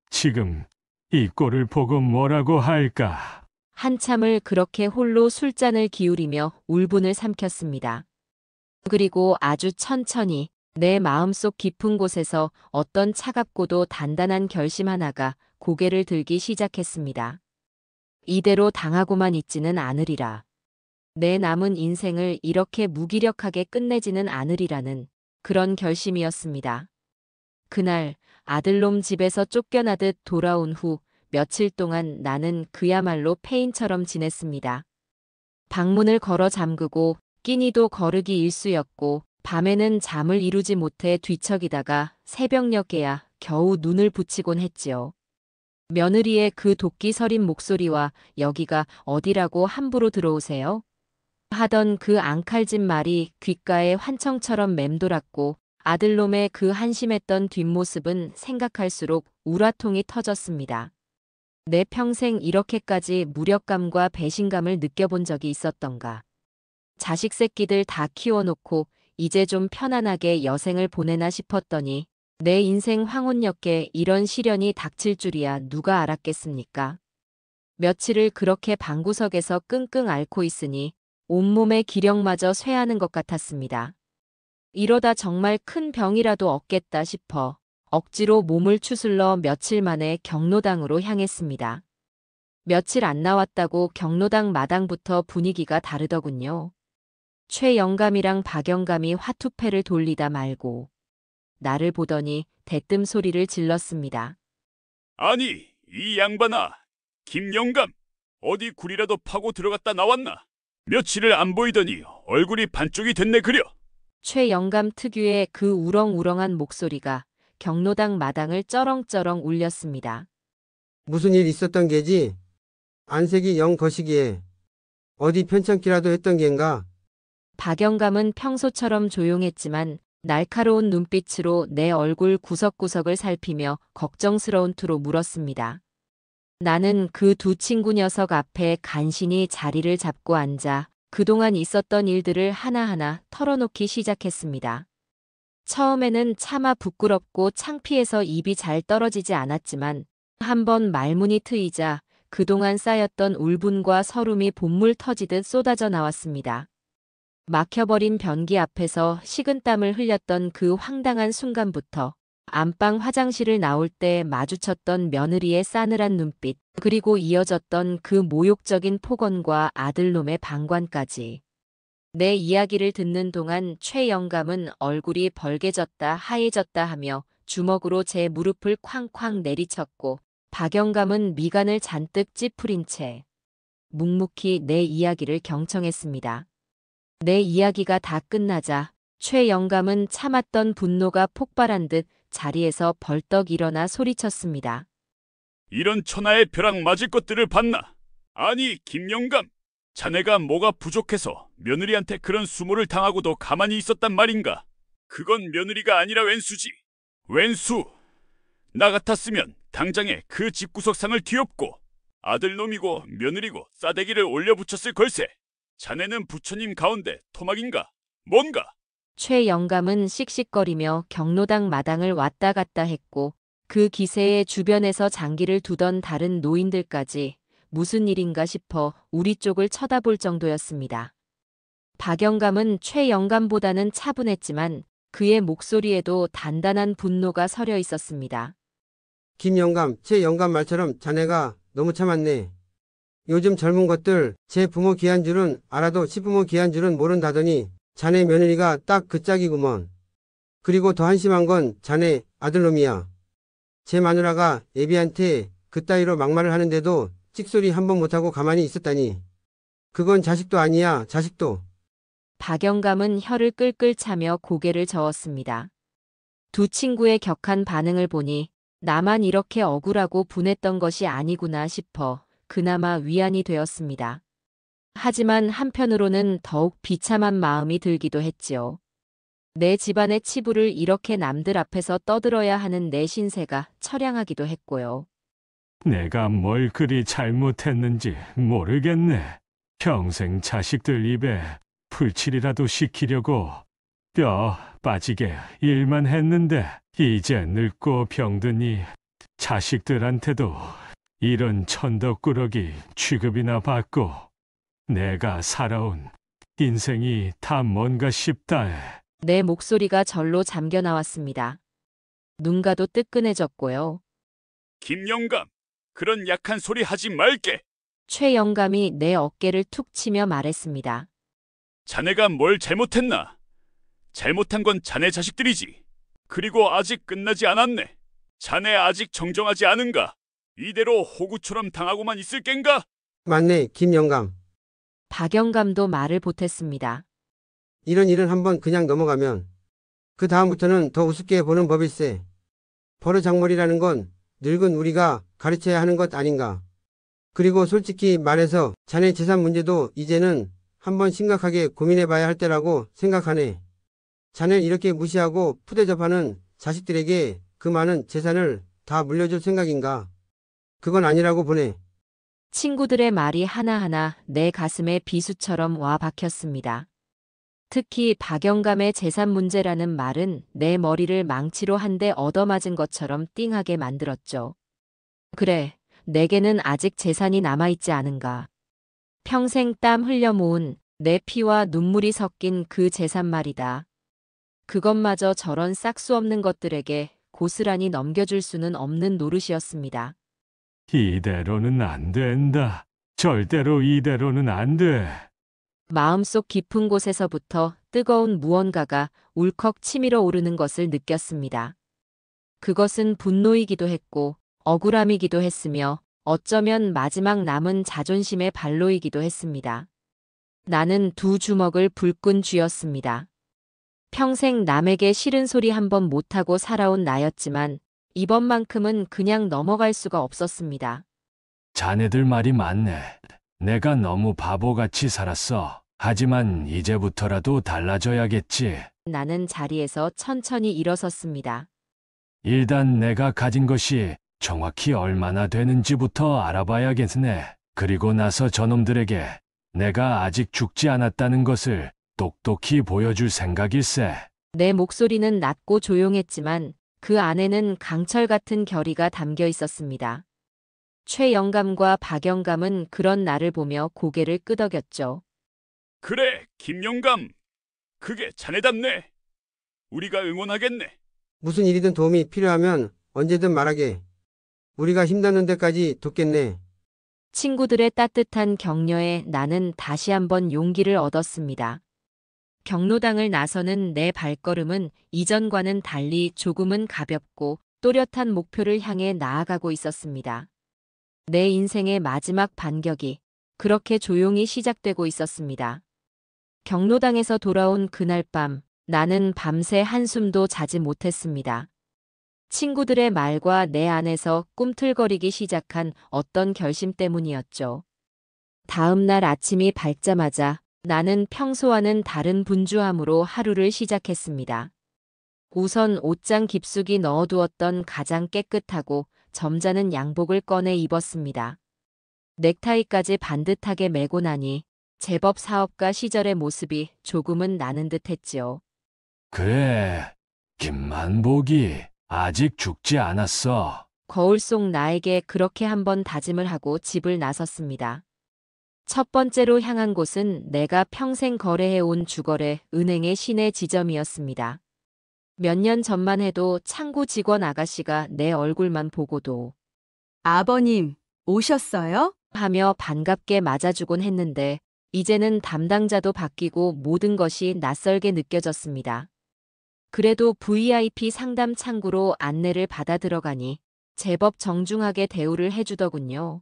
지금 이 꼴을 보고 뭐라고 할까? 한참을 그렇게 홀로 술잔을 기울이며 울분을 삼켰습니다. 그리고 아주 천천히 내 마음속 깊은 곳에서 어떤 차갑고도 단단한 결심 하나가 고개를 들기 시작했습니다. 이대로 당하고만 있지는 않으리라. 내 남은 인생을 이렇게 무기력하게 끝내지는 않으리라는 그런 결심이었습니다. 그날 아들놈 집에서 쫓겨나듯 돌아온 후 며칠 동안 나는 그야말로 폐인처럼 지냈습니다. 방문을 걸어 잠그고 끼니도 거르기 일쑤였고 밤에는 잠을 이루지 못해 뒤척이다가 새벽녘에야 겨우 눈을 붙이곤 했지요. 며느리의 그 도끼 서린 목소리와 여기가 어디라고 함부로 들어오세요? 하던 그 앙칼진 말이 귓가에 환청처럼 맴돌았고 아들놈의 그 한심했던 뒷모습은 생각할수록 우라통이 터졌습니다. 내 평생 이렇게까지 무력감과 배신감을 느껴본 적이 있었던가. 자식 새끼들 다 키워놓고 이제 좀 편안하게 여생을 보내나 싶었더니 내 인생 황혼역에 이런 시련이 닥칠 줄이야 누가 알았겠습니까? 며칠을 그렇게 방구석에서 끙끙 앓고 있으니 온몸의 기력마저 쇠하는 것 같았습니다. 이러다 정말 큰 병이라도 얻겠다 싶어 억지로 몸을 추슬러 며칠 만에 경로당으로 향했습니다. 며칠 안 나왔다고 경로당 마당부터 분위기가 다르더군요. 최영감이랑 박영감이 화투패를 돌리다 말고 나를 보더니 대뜸 소리를 질렀습니다. 아니, 이 양반아. 김영감, 어디 굴이라도 파고 들어갔다 나왔나? 며칠을 안 보이더니 얼굴이 반쪽이 됐네 그려. 최영감 특유의 그 우렁우렁한 목소리가 경로당 마당을 쩌렁쩌렁 울렸습니다. 무슨 일 있었던 게지? 안색이 영 거시기에 어디 편찮기라도 했던 겐가? 박영감은 평소처럼 조용했지만 날카로운 눈빛으로 내 얼굴 구석구석을 살피며 걱정스러운 투로 물었습니다. 나는 그 두 친구 녀석 앞에 간신히 자리를 잡고 앉아 그동안 있었던 일들을 하나하나 털어놓기 시작했습니다. 처음에는 차마 부끄럽고 창피해서 입이 잘 떨어지지 않았지만 한번 말문이 트이자 그동안 쌓였던 울분과 서름이 본물 터지듯 쏟아져 나왔습니다. 막혀버린 변기 앞에서 식은땀을 흘렸던 그 황당한 순간부터 안방 화장실을 나올 때 마주쳤던 며느리의 싸늘한 눈빛, 그리고 이어졌던 그 모욕적인 폭언과 아들놈의 방관까지. 내 이야기를 듣는 동안 최영감은 얼굴이 벌개졌다 하얘졌다 하며 주먹으로 제 무릎을 쾅쾅 내리쳤고 박영감은 미간을 잔뜩 찌푸린 채 묵묵히 내 이야기를 경청했습니다. 내 이야기가 다 끝나자 최영감은 참았던 분노가 폭발한 듯 자리에서 벌떡 일어나 소리쳤습니다. 이런 천하의 벼락 맞을 것들을 봤나? 아니, 김영감. 자네가 뭐가 부족해서 며느리한테 그런 수모를 당하고도 가만히 있었단 말인가? 그건 며느리가 아니라 왼수지. 왼수. 나 같았으면 당장에 그 집구석 상을 뒤엎고 아들놈이고 며느리고 싸대기를 올려붙였을 걸세. 자네는 부처님 가운데 토막인가? 뭔가? 최영감은 씩씩거리며 경로당 마당을 왔다 갔다 했고 그 기세에 주변에서 장기를 두던 다른 노인들까지 무슨 일인가 싶어 우리 쪽을 쳐다볼 정도였습니다. 박영감은 최영감보다는 차분했지만 그의 목소리에도 단단한 분노가 서려 있었습니다. 김영감, 최영감 말처럼 자네가 너무 참았네. 요즘 젊은 것들 제 부모 귀한 줄은 알아도 시부모 귀한 줄은 모른다더니 자네 며느리가 딱 그 짝이구먼. 그리고 더 한심한 건 자네 아들놈이야. 제 마누라가 애비한테 그따위로 막말을 하는데도 찍소리 한 번 못하고 가만히 있었다니. 그건 자식도 아니야, 자식도. 박영감은 혀를 끌끌 차며 고개를 저었습니다. 두 친구의 격한 반응을 보니 나만 이렇게 억울하고 분했던 것이 아니구나 싶어 그나마 위안이 되었습니다. 하지만 한편으로는 더욱 비참한 마음이 들기도 했지요. 내 집안의 치부를 이렇게 남들 앞에서 떠들어야 하는 내 신세가 처량하기도 했고요. 내가 뭘 그리 잘못했는지 모르겠네. 평생 자식들 입에 풀칠이라도 시키려고 뼈 빠지게 일만 했는데 이제 늙고 병드니 자식들한테도 이런 천덕꾸러기 취급이나 받고 내가 살아온 인생이 다 뭔가 싶다. 내 목소리가 절로 잠겨 나왔습니다. 눈가도 뜨끈해졌고요. 김영감, 그런 약한 소리 하지 말게. 최영감이 내 어깨를 툭 치며 말했습니다. 자네가 뭘 잘못했나? 잘못한 건 자네 자식들이지. 그리고 아직 끝나지 않았네. 자네 아직 정정하지 않은가? 이대로 호구처럼 당하고만 있을 겐가? 맞네, 김영감. 박영감도 말을 보탰습니다. 이런 일은 한번 그냥 넘어가면 그 다음부터는 더 우습게 보는 법일세. 버르장머리라는 건 늙은 우리가 가르쳐야 하는 것 아닌가. 그리고 솔직히 말해서 자네 재산 문제도 이제는 한번 심각하게 고민해봐야 할 때라고 생각하네. 자네를 이렇게 무시하고 푸대접하는 자식들에게 그 많은 재산을 다 물려줄 생각인가. 그건 아니라고 보네. 친구들의 말이 하나하나 내 가슴에 비수처럼 와 박혔습니다. 특히 박영감의 재산 문제라는 말은 내 머리를 망치로 한 대 얻어맞은 것처럼 띵하게 만들었죠. 그래, 내게는 아직 재산이 남아있지 않은가. 평생 땀 흘려 모은 내 피와 눈물이 섞인 그 재산 말이다. 그것마저 저런 싹수 없는 것들에게 고스란히 넘겨줄 수는 없는 노릇이었습니다. 이대로는 안 된다. 절대로 이대로는 안 돼. 마음속 깊은 곳에서부터 뜨거운 무언가가 울컥 치밀어 오르는 것을 느꼈습니다. 그것은 분노이기도 했고 억울함이기도 했으며 어쩌면 마지막 남은 자존심의 발로이기도 했습니다. 나는 두 주먹을 불끈 쥐었습니다. 평생 남에게 싫은 소리 한 번 못하고 살아온 나였지만 이번만큼은 그냥 넘어갈 수가 없었습니다. 자네들 말이 맞네. 내가 너무 바보같이 살았어. 하지만 이제부터라도 달라져야겠지. 나는 자리에서 천천히 일어섰습니다. 일단 내가 가진 것이 정확히 얼마나 되는지부터 알아봐야겠네. 그리고 나서 저놈들에게 내가 아직 죽지 않았다는 것을 똑똑히 보여줄 생각일세. 내 목소리는 낮고 조용했지만 그 안에는 강철 같은 결의가 담겨 있었습니다. 최영감과 박영감은 그런 나를 보며 고개를 끄덕였죠. 그래, 김영감. 그게 자네답네. 우리가 응원하겠네. 무슨 일이든 도움이 필요하면 언제든 말하게. 우리가 힘닿는 데까지 돕겠네. 친구들의 따뜻한 격려에 나는 다시 한번 용기를 얻었습니다. 경로당을 나서는 내 발걸음은 이전과는 달리 조금은 가볍고 또렷한 목표를 향해 나아가고 있었습니다. 내 인생의 마지막 반격이 그렇게 조용히 시작되고 있었습니다. 경로당에서 돌아온 그날 밤, 나는 밤새 한숨도 자지 못했습니다. 친구들의 말과 내 안에서 꿈틀거리기 시작한 어떤 결심 때문이었죠. 다음 날 아침이 밝자마자 나는 평소와는 다른 분주함으로 하루를 시작했습니다. 우선 옷장 깊숙이 넣어두었던 가장 깨끗하고 점잖은 양복을 꺼내 입었습니다. 넥타이까지 반듯하게 매고 나니 제법 사업가 시절의 모습이 조금은 나는 듯했지요. 그래, 김만복이 아직 죽지 않았어. 거울 속 나에게 그렇게 한번 다짐을 하고 집을 나섰습니다. 첫 번째로 향한 곳은 내가 평생 거래해온 주거래 은행의 시내 지점이었습니다. 몇 년 전만 해도 창구 직원 아가씨가 내 얼굴만 보고도 아버님, 오셨어요? 하며 반갑게 맞아주곤 했는데 이제는 담당자도 바뀌고 모든 것이 낯설게 느껴졌습니다. 그래도 VIP 상담 창구로 안내를 받아 들어가니 제법 정중하게 대우를 해주더군요.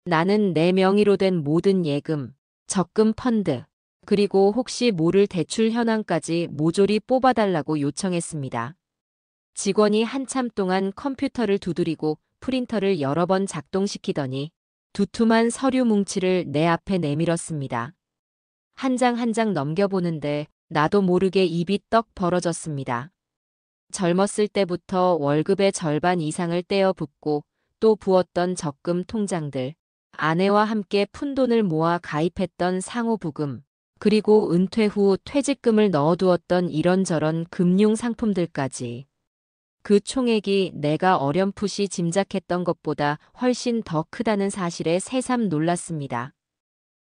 나는 내 명의로 된 모든 예금, 적금 펀드, 그리고 혹시 모를 대출 현황까지 모조리 뽑아달라고 요청했습니다. 직원이 한참 동안 컴퓨터를 두드리고 프린터를 여러 번 작동시키더니 두툼한 서류 뭉치를 내 앞에 내밀었습니다. 한 장 한 장 넘겨보는데 나도 모르게 입이 떡 벌어졌습니다. 젊었을 때부터 월급의 절반 이상을 떼어 붓고 또 부었던 적금 통장들, 아내와 함께 푼돈을 모아 가입했던 상호부금, 그리고 은퇴 후 퇴직금을 넣어두었던 이런저런 금융 상품들까지. 그 총액이 내가 어렴풋이 짐작했던 것보다 훨씬 더 크다는 사실에 새삼 놀랐습니다.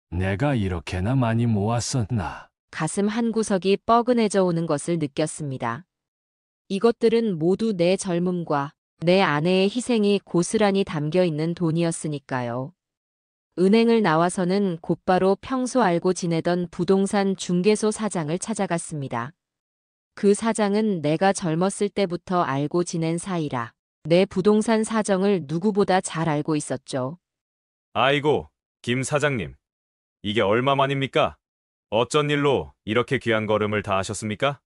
내가 이렇게나 많이 모았었나? 가슴 한구석이 뻐근해져 오는 것을 느꼈습니다. 이것들은 모두 내 젊음과 내 아내의 희생이 고스란히 담겨 있는 돈이었으니까요. 은행을 나와서는 곧바로 평소 알고 지내던 부동산 중개소 사장을 찾아갔습니다. 그 사장은 내가 젊었을 때부터 알고 지낸 사이라 내 부동산 사정을 누구보다 잘 알고 있었죠. 아이고, 김 사장님. 이게 얼마만입니까? 어쩐 일로 이렇게 귀한 걸음을 다 하셨습니까?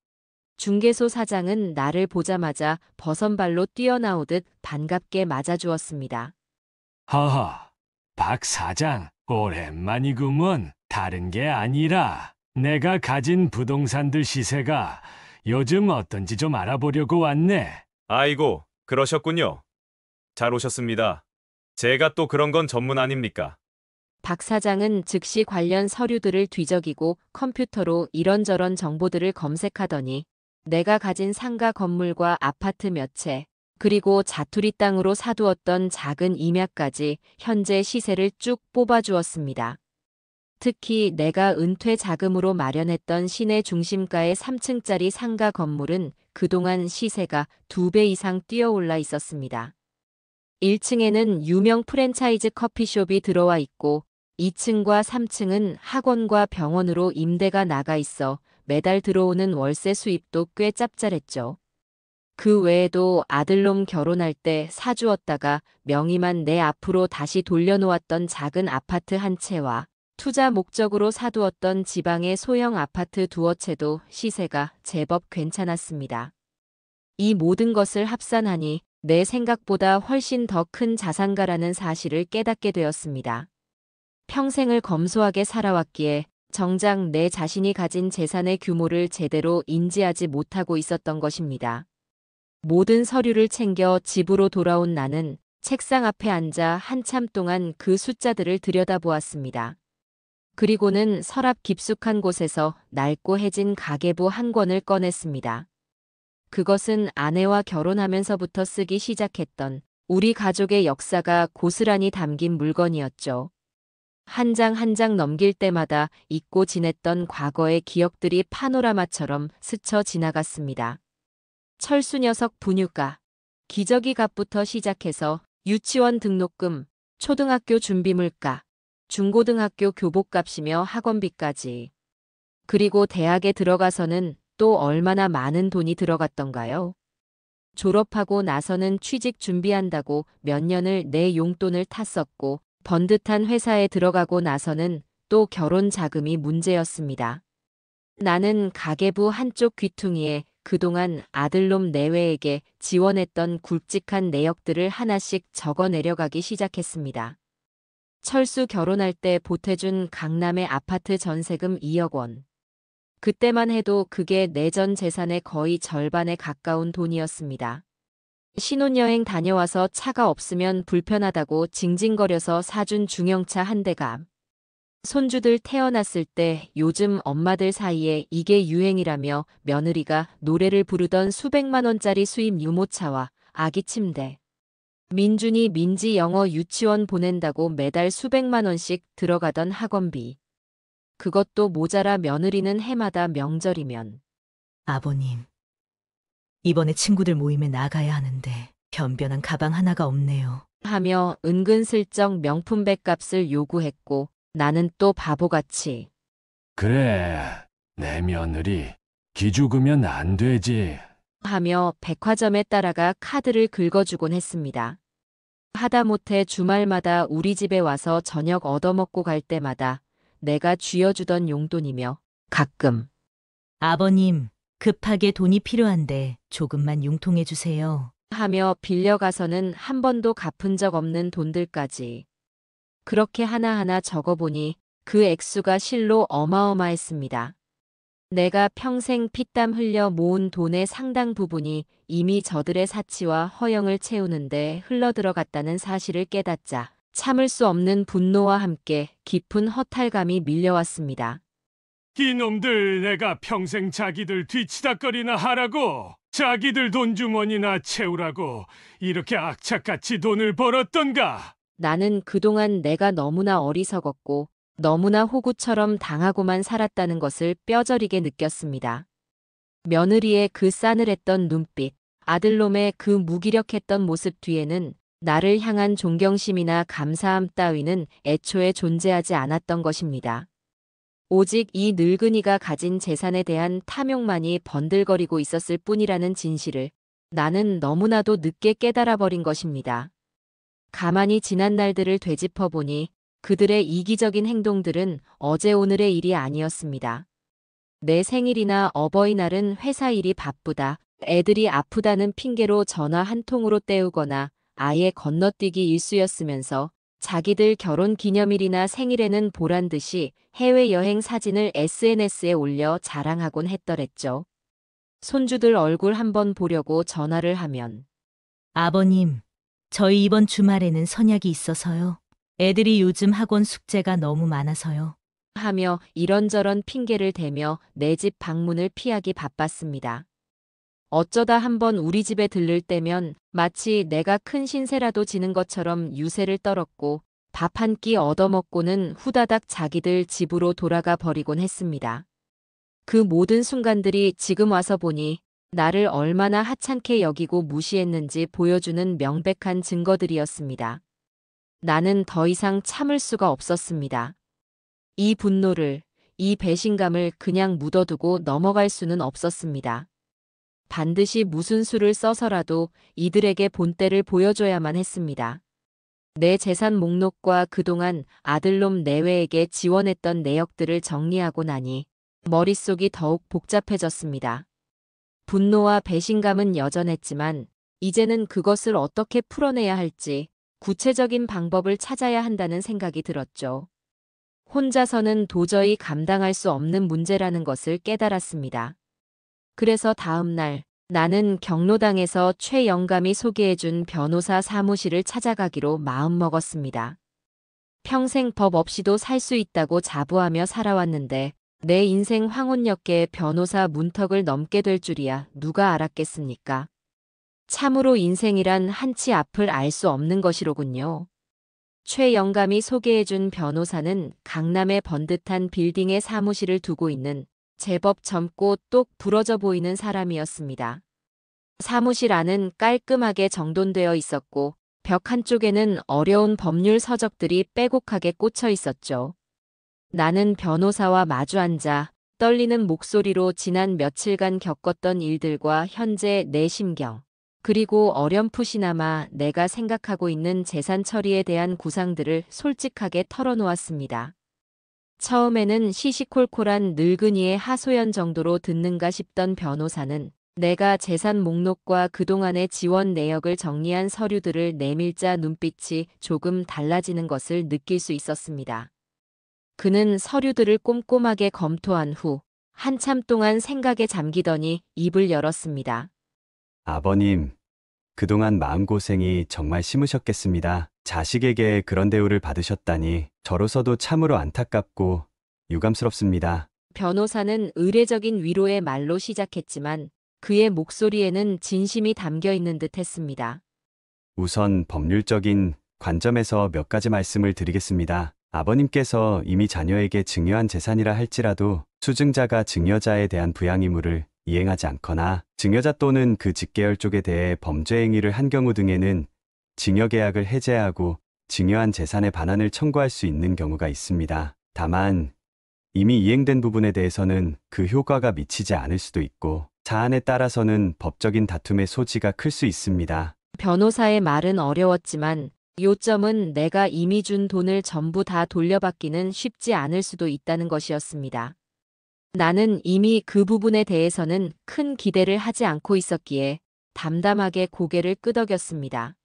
중개소 사장은 나를 보자마자 버선발로 뛰어나오듯 반갑게 맞아주었습니다. 하하, 박 사장, 오랜만이구먼. 다른 게 아니라 내가 가진 부동산들 시세가 요즘 어떤지 좀 알아보려고 왔네. 아이고, 그러셨군요. 잘 오셨습니다. 제가 또 그런 건 전문 아닙니까? 박 사장은 즉시 관련 서류들을 뒤적이고 컴퓨터로 이런저런 정보들을 검색하더니 내가 가진 상가 건물과 아파트 몇 채, 그리고 자투리 땅으로 사두었던 작은 임야까지 현재 시세를 쭉 뽑아주었습니다. 특히 내가 은퇴 자금으로 마련했던 시내 중심가의 3층짜리 상가 건물은 그동안 시세가 2배 이상 뛰어올라 있었습니다. 1층에는 유명 프랜차이즈 커피숍이 들어와 있고 2층과 3층은 학원과 병원으로 임대가 나가 있어 매달 들어오는 월세 수입도 꽤 짭짤했죠. 그 외에도 아들놈 결혼할 때 사주었다가 명의만 내 앞으로 다시 돌려놓았던 작은 아파트 한 채와 투자 목적으로 사두었던 지방의 소형 아파트 두어 채도 시세가 제법 괜찮았습니다. 이 모든 것을 합산하니 내 생각보다 훨씬 더 큰 자산가라는 사실을 깨닫게 되었습니다. 평생을 검소하게 살아왔기에 정작 내 자신이 가진 재산의 규모를 제대로 인지하지 못하고 있었던 것입니다. 모든 서류를 챙겨 집으로 돌아온 나는 책상 앞에 앉아 한참 동안 그 숫자들을 들여다보았습니다. 그리고는 서랍 깊숙한 곳에서 낡고 해진 가계부 한 권을 꺼냈습니다. 그것은 아내와 결혼하면서부터 쓰기 시작했던 우리 가족의 역사가 고스란히 담긴 물건이었죠. 한 장 한 장 넘길 때마다 잊고 지냈던 과거의 기억들이 파노라마처럼 스쳐 지나갔습니다. 철수 녀석 분유가, 기저귀 값부터 시작해서 유치원 등록금, 초등학교 준비물가, 중고등학교 교복값이며 학원비까지. 그리고 대학에 들어가서는 또 얼마나 많은 돈이 들어갔던가요? 졸업하고 나서는 취직 준비한다고 몇 년을 내 용돈을 탔었고 번듯한 회사에 들어가고 나서는 또 결혼 자금이 문제였습니다. 나는 가계부 한쪽 귀퉁이에 그동안 아들놈 내외에게 지원했던 굵직한 내역들을 하나씩 적어 내려가기 시작했습니다. 철수 결혼할 때 보태준 강남의 아파트 전세금 2억 원. 그때만 해도 그게 내 전 재산의 거의 절반에 가까운 돈이었습니다. 신혼여행 다녀와서 차가 없으면 불편하다고 징징거려서 사준 중형차 한 대가. 손주들 태어났을 때 요즘 엄마들 사이에 이게 유행이라며 며느리가 노래를 부르던 수백만 원짜리 수입 유모차와 아기 침대. 민준이 민지 영어 유치원 보낸다고 매달 수백만 원씩 들어가던 학원비. 그것도 모자라 며느리는 해마다 명절이면 아버님, 이번에 친구들 모임에 나가야 하는데 변변한 가방 하나가 없네요. 하며 은근슬쩍 명품 백값을 요구했고 나는 또 바보같이 그래, 내 며느리 기죽으면 안 되지. 하며 백화점에 따라가 카드를 긁어주곤 했습니다. 하다못해 주말마다 우리 집에 와서 저녁 얻어먹고 갈 때마다 내가 쥐어주던 용돈이며 가끔 아버님, 급하게 돈이 필요한데 조금만 융통해 주세요. 하며 빌려가서는 한 번도 갚은 적 없는 돈들까지. 그렇게 하나하나 적어보니 그 액수가 실로 어마어마했습니다. 내가 평생 피땀 흘려 모은 돈의 상당 부분이 이미 저들의 사치와 허영을 채우는데 흘러들어갔다는 사실을 깨닫자 참을 수 없는 분노와 함께 깊은 허탈감이 밀려왔습니다. 이놈들 내가 평생 자기들 뒤치다거리나 하라고, 자기들 돈 주머니나 채우라고 이렇게 악착같이 돈을 벌었던가. 나는 그동안 내가 너무나 어리석었고 너무나 호구처럼 당하고만 살았다는 것을 뼈저리게 느꼈습니다. 며느리의 그 싸늘했던 눈빛, 아들놈의 그 무기력했던 모습 뒤에는 나를 향한 존경심이나 감사함 따위는 애초에 존재하지 않았던 것입니다. 오직 이 늙은이가 가진 재산에 대한 탐욕만이 번들거리고 있었을 뿐이라는 진실을 나는 너무나도 늦게 깨달아버린 것입니다. 가만히 지난 날들을 되짚어보니 그들의 이기적인 행동들은 어제 오늘의 일이 아니었습니다. 내 생일이나 어버이날은 회사 일이 바쁘다, 애들이 아프다는 핑계로 전화 한 통으로 때우거나 아예 건너뛰기 일쑤였으면서 자기들 결혼 기념일이나 생일에는 보란듯이 해외여행 사진을 SNS에 올려 자랑하곤 했더랬죠. 손주들 얼굴 한번 보려고 전화를 하면 아버님, 저희 이번 주말에는 선약이 있어서요. 애들이 요즘 학원 숙제가 너무 많아서요. 하며 이런저런 핑계를 대며 내 집 방문을 피하기 바빴습니다. 어쩌다 한번 우리 집에 들를 때면 마치 내가 큰 신세라도 지는 것처럼 유세를 떨었고 밥 한 끼 얻어먹고는 후다닥 자기들 집으로 돌아가 버리곤 했습니다. 그 모든 순간들이 지금 와서 보니 나를 얼마나 하찮게 여기고 무시했는지 보여주는 명백한 증거들이었습니다. 나는 더 이상 참을 수가 없었습니다. 이 분노를, 이 배신감을 그냥 묻어두고 넘어갈 수는 없었습니다. 반드시 무슨 수를 써서라도 이들에게 본때를 보여줘야만 했습니다. 내 재산 목록과 그동안 아들놈 내외에게 지원했던 내역들을 정리하고 나니 머릿속이 더욱 복잡해졌습니다. 분노와 배신감은 여전했지만 이제는 그것을 어떻게 풀어내야 할지 구체적인 방법을 찾아야 한다는 생각이 들었죠. 혼자서는 도저히 감당할 수 없는 문제라는 것을 깨달았습니다. 그래서 다음 날 나는 경로당에서 최 영감이 소개해준 변호사 사무실을 찾아가기로 마음먹었습니다. 평생 법 없이도 살 수 있다고 자부하며 살아왔는데 내 인생 황혼역계 변호사 문턱을 넘게 될 줄이야 누가 알았겠습니까? 참으로 인생이란 한치 앞을 알 수 없는 것이로군요. 최 영감이 소개해준 변호사는 강남의 번듯한 빌딩에 사무실을 두고 있는 제법 젊고 똑 부러져 보이는 사람이었습니다. 사무실 안은 깔끔하게 정돈되어 있었고 벽 한쪽에는 어려운 법률 서적들이 빼곡하게 꽂혀 있었죠. 나는 변호사와 마주 앉아 떨리는 목소리로 지난 며칠간 겪었던 일들과 현재 내 심경, 그리고 어렴풋이나마 내가 생각하고 있는 재산 처리에 대한 구상들을 솔직하게 털어놓았습니다. 처음에는 시시콜콜한 늙은이의 하소연 정도로 듣는가 싶던 변호사는 내가 재산 목록과 그동안의 지원 내역을 정리한 서류들을 내밀자 눈빛이 조금 달라지는 것을 느낄 수 있었습니다. 그는 서류들을 꼼꼼하게 검토한 후 한참 동안 생각에 잠기더니 입을 열었습니다. 아버님, 그동안 마음고생이 정말 심으셨겠습니다. 자식에게 그런 대우를 받으셨다니 저로서도 참으로 안타깝고 유감스럽습니다. 변호사는 의례적인 위로의 말로 시작했지만 그의 목소리에는 진심이 담겨 있는 듯 했습니다. 우선 법률적인 관점에서 몇 가지 말씀을 드리겠습니다. 아버님께서 이미 자녀에게 증여한 재산이라 할지라도 수증자가 증여자에 대한 부양 의무를 이행하지 않거나 증여자 또는 그 직계열 쪽에 대해 범죄 행위를 한 경우 등에는 증여계약을 해제하고 증여한 재산의 반환을 청구할 수 있는 경우가 있습니다. 다만 이미 이행된 부분에 대해서는 그 효과가 미치지 않을 수도 있고 사안에 따라서는 법적인 다툼의 소지가 클 수 있습니다. 변호사의 말은 어려웠지만 요점은 내가 이미 준 돈을 전부 다 돌려받기는 쉽지 않을 수도 있다는 것이었습니다. 나는 이미 그 부분에 대해서는 큰 기대를 하지 않고 있었기에 담담하게 고개를 끄덕였습니다.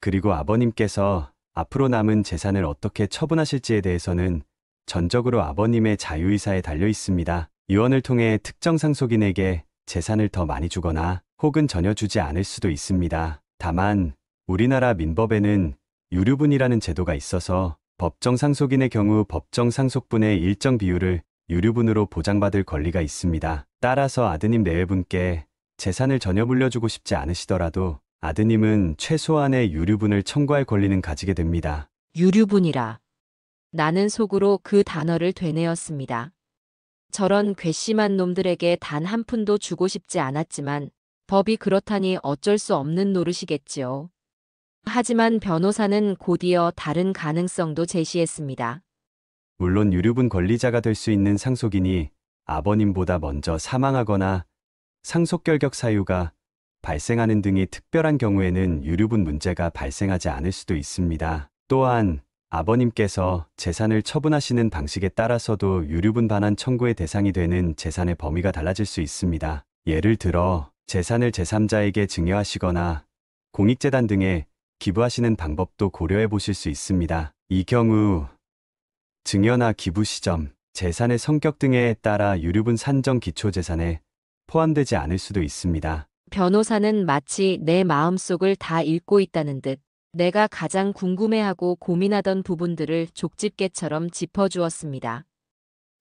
그리고 아버님께서 앞으로 남은 재산을 어떻게 처분하실지에 대해서는 전적으로 아버님의 자유의사에 달려 있습니다. 유언을 통해 특정 상속인에게 재산을 더 많이 주거나 혹은 전혀 주지 않을 수도 있습니다. 다만 우리나라 민법에는 유류분이라는 제도가 있어서 법정 상속인의 경우 법정 상속분의 일정 비율을 유류분으로 보장받을 권리가 있습니다. 따라서 아드님 내외분께 재산을 전혀 물려주고 싶지 않으시더라도 아드님은 최소한의 유류분을 청구할 권리는 가지게 됩니다. 유류분이라. 나는 속으로 그 단어를 되뇌었습니다. 저런 괘씸한 놈들에게 단 한 푼도 주고 싶지 않았지만 법이 그렇다니 어쩔 수 없는 노릇이겠지요. 하지만 변호사는 곧이어 다른 가능성도 제시했습니다. 물론 유류분 권리자가 될 수 있는 상속인이 아버님보다 먼저 사망하거나 상속결격 사유가 발생하는 등의 특별한 경우에는 유류분 문제가 발생하지 않을 수도 있습니다. 또한 아버님께서 재산을 처분하시는 방식에 따라서도 유류분 반환 청구의 대상이 되는 재산의 범위가 달라질 수 있습니다. 예를 들어 재산을 제3자에게 증여하시거나 공익재단 등에 기부하시는 방법도 고려해 보실 수 있습니다. 이 경우 증여나 기부 시점, 재산의 성격 등에 따라 유류분 산정 기초재산에 포함되지 않을 수도 있습니다. 변호사는 마치 내 마음속을 다 읽고 있다는 듯 내가 가장 궁금해하고 고민하던 부분들을 족집게처럼 짚어주었습니다.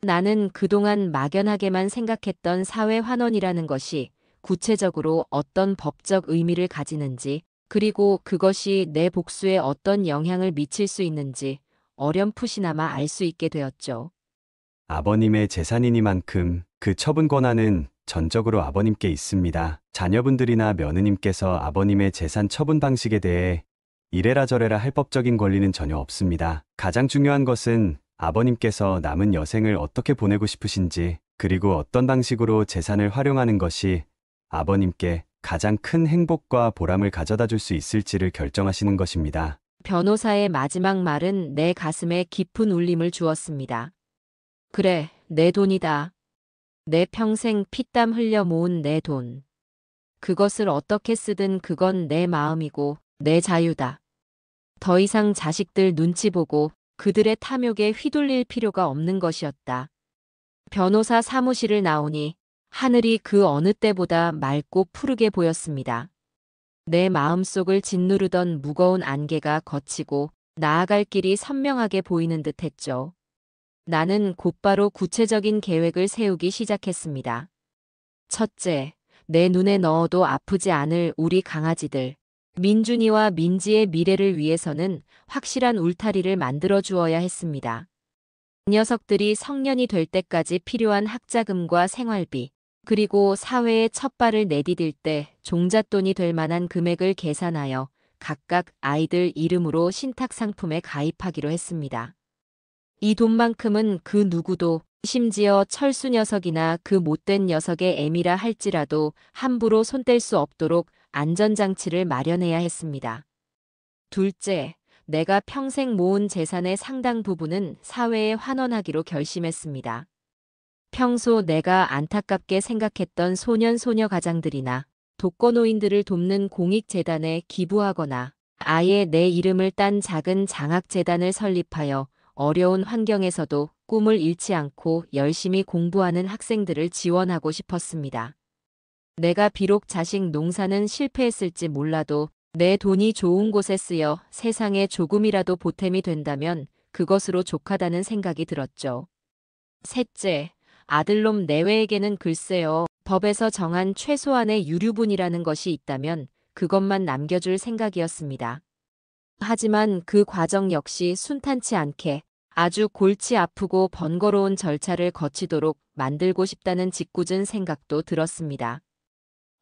나는 그동안 막연하게만 생각했던 사회 환원이라는 것이 구체적으로 어떤 법적 의미를 가지는지, 그리고 그것이 내 복수에 어떤 영향을 미칠 수 있는지 어렴풋이나마 알 수 있게 되었죠. 아버님의 재산이니만큼 그 처분 권한은 전적으로 아버님께 있습니다. 자녀분들이나 며느님께서 아버님의 재산 처분 방식에 대해 이래라 저래라 할 법적인 권리는 전혀 없습니다. 가장 중요한 것은 아버님께서 남은 여생을 어떻게 보내고 싶으신지, 그리고 어떤 방식으로 재산을 활용하는 것이 아버님께 가장 큰 행복과 보람을 가져다 줄 수 있을지를 결정하시는 것입니다. 변호사의 마지막 말은 내 가슴에 깊은 울림을 주었습니다. 그래, 내 돈이다. 내 평생 피땀 흘려 모은 내 돈. 그것을 어떻게 쓰든 그건 내 마음이고 내 자유다. 더 이상 자식들 눈치 보고 그들의 탐욕에 휘둘릴 필요가 없는 것이었다. 변호사 사무실을 나오니 하늘이 그 어느 때보다 맑고 푸르게 보였습니다. 내 마음속을 짓누르던 무거운 안개가 걷히고 나아갈 길이 선명하게 보이는 듯 했죠. 나는 곧바로 구체적인 계획을 세우기 시작했습니다. 첫째, 내 눈에 넣어도 아프지 않을 우리 강아지들. 민준이와 민지의 미래를 위해서는 확실한 울타리를 만들어 주어야 했습니다. 녀석들이 성년이 될 때까지 필요한 학자금과 생활비, 그리고 사회에 첫 발을 내디딜 때 종잣돈이 될 만한 금액을 계산하여 각각 아이들 이름으로 신탁상품에 가입하기로 했습니다. 이 돈만큼은 그 누구도, 심지어 철수 녀석이나 그 못된 녀석의 애미라 할지라도 함부로 손댈 수 없도록 안전장치를 마련해야 했습니다. 둘째, 내가 평생 모은 재산의 상당 부분은 사회에 환원하기로 결심했습니다. 평소 내가 안타깝게 생각했던 소년 소녀 가장들이나 독거노인들을 돕는 공익재단에 기부하거나 아예 내 이름을 딴 작은 장학재단을 설립하여 어려운 환경에서도 꿈을 잃지 않고 열심히 공부하는 학생들을 지원하고 싶었습니다. 내가 비록 자식 농사는 실패했을지 몰라도 내 돈이 좋은 곳에 쓰여 세상에 조금이라도 보탬이 된다면 그것으로 족하다는 생각이 들었죠. 셋째, 아들놈 내외에게는 글쎄요, 법에서 정한 최소한의 유류분이라는 것이 있다면 그것만 남겨줄 생각이었습니다. 하지만 그 과정 역시 순탄치 않게 아주 골치 아프고 번거로운 절차를 거치도록 만들고 싶다는 짓궂은 생각도 들었습니다.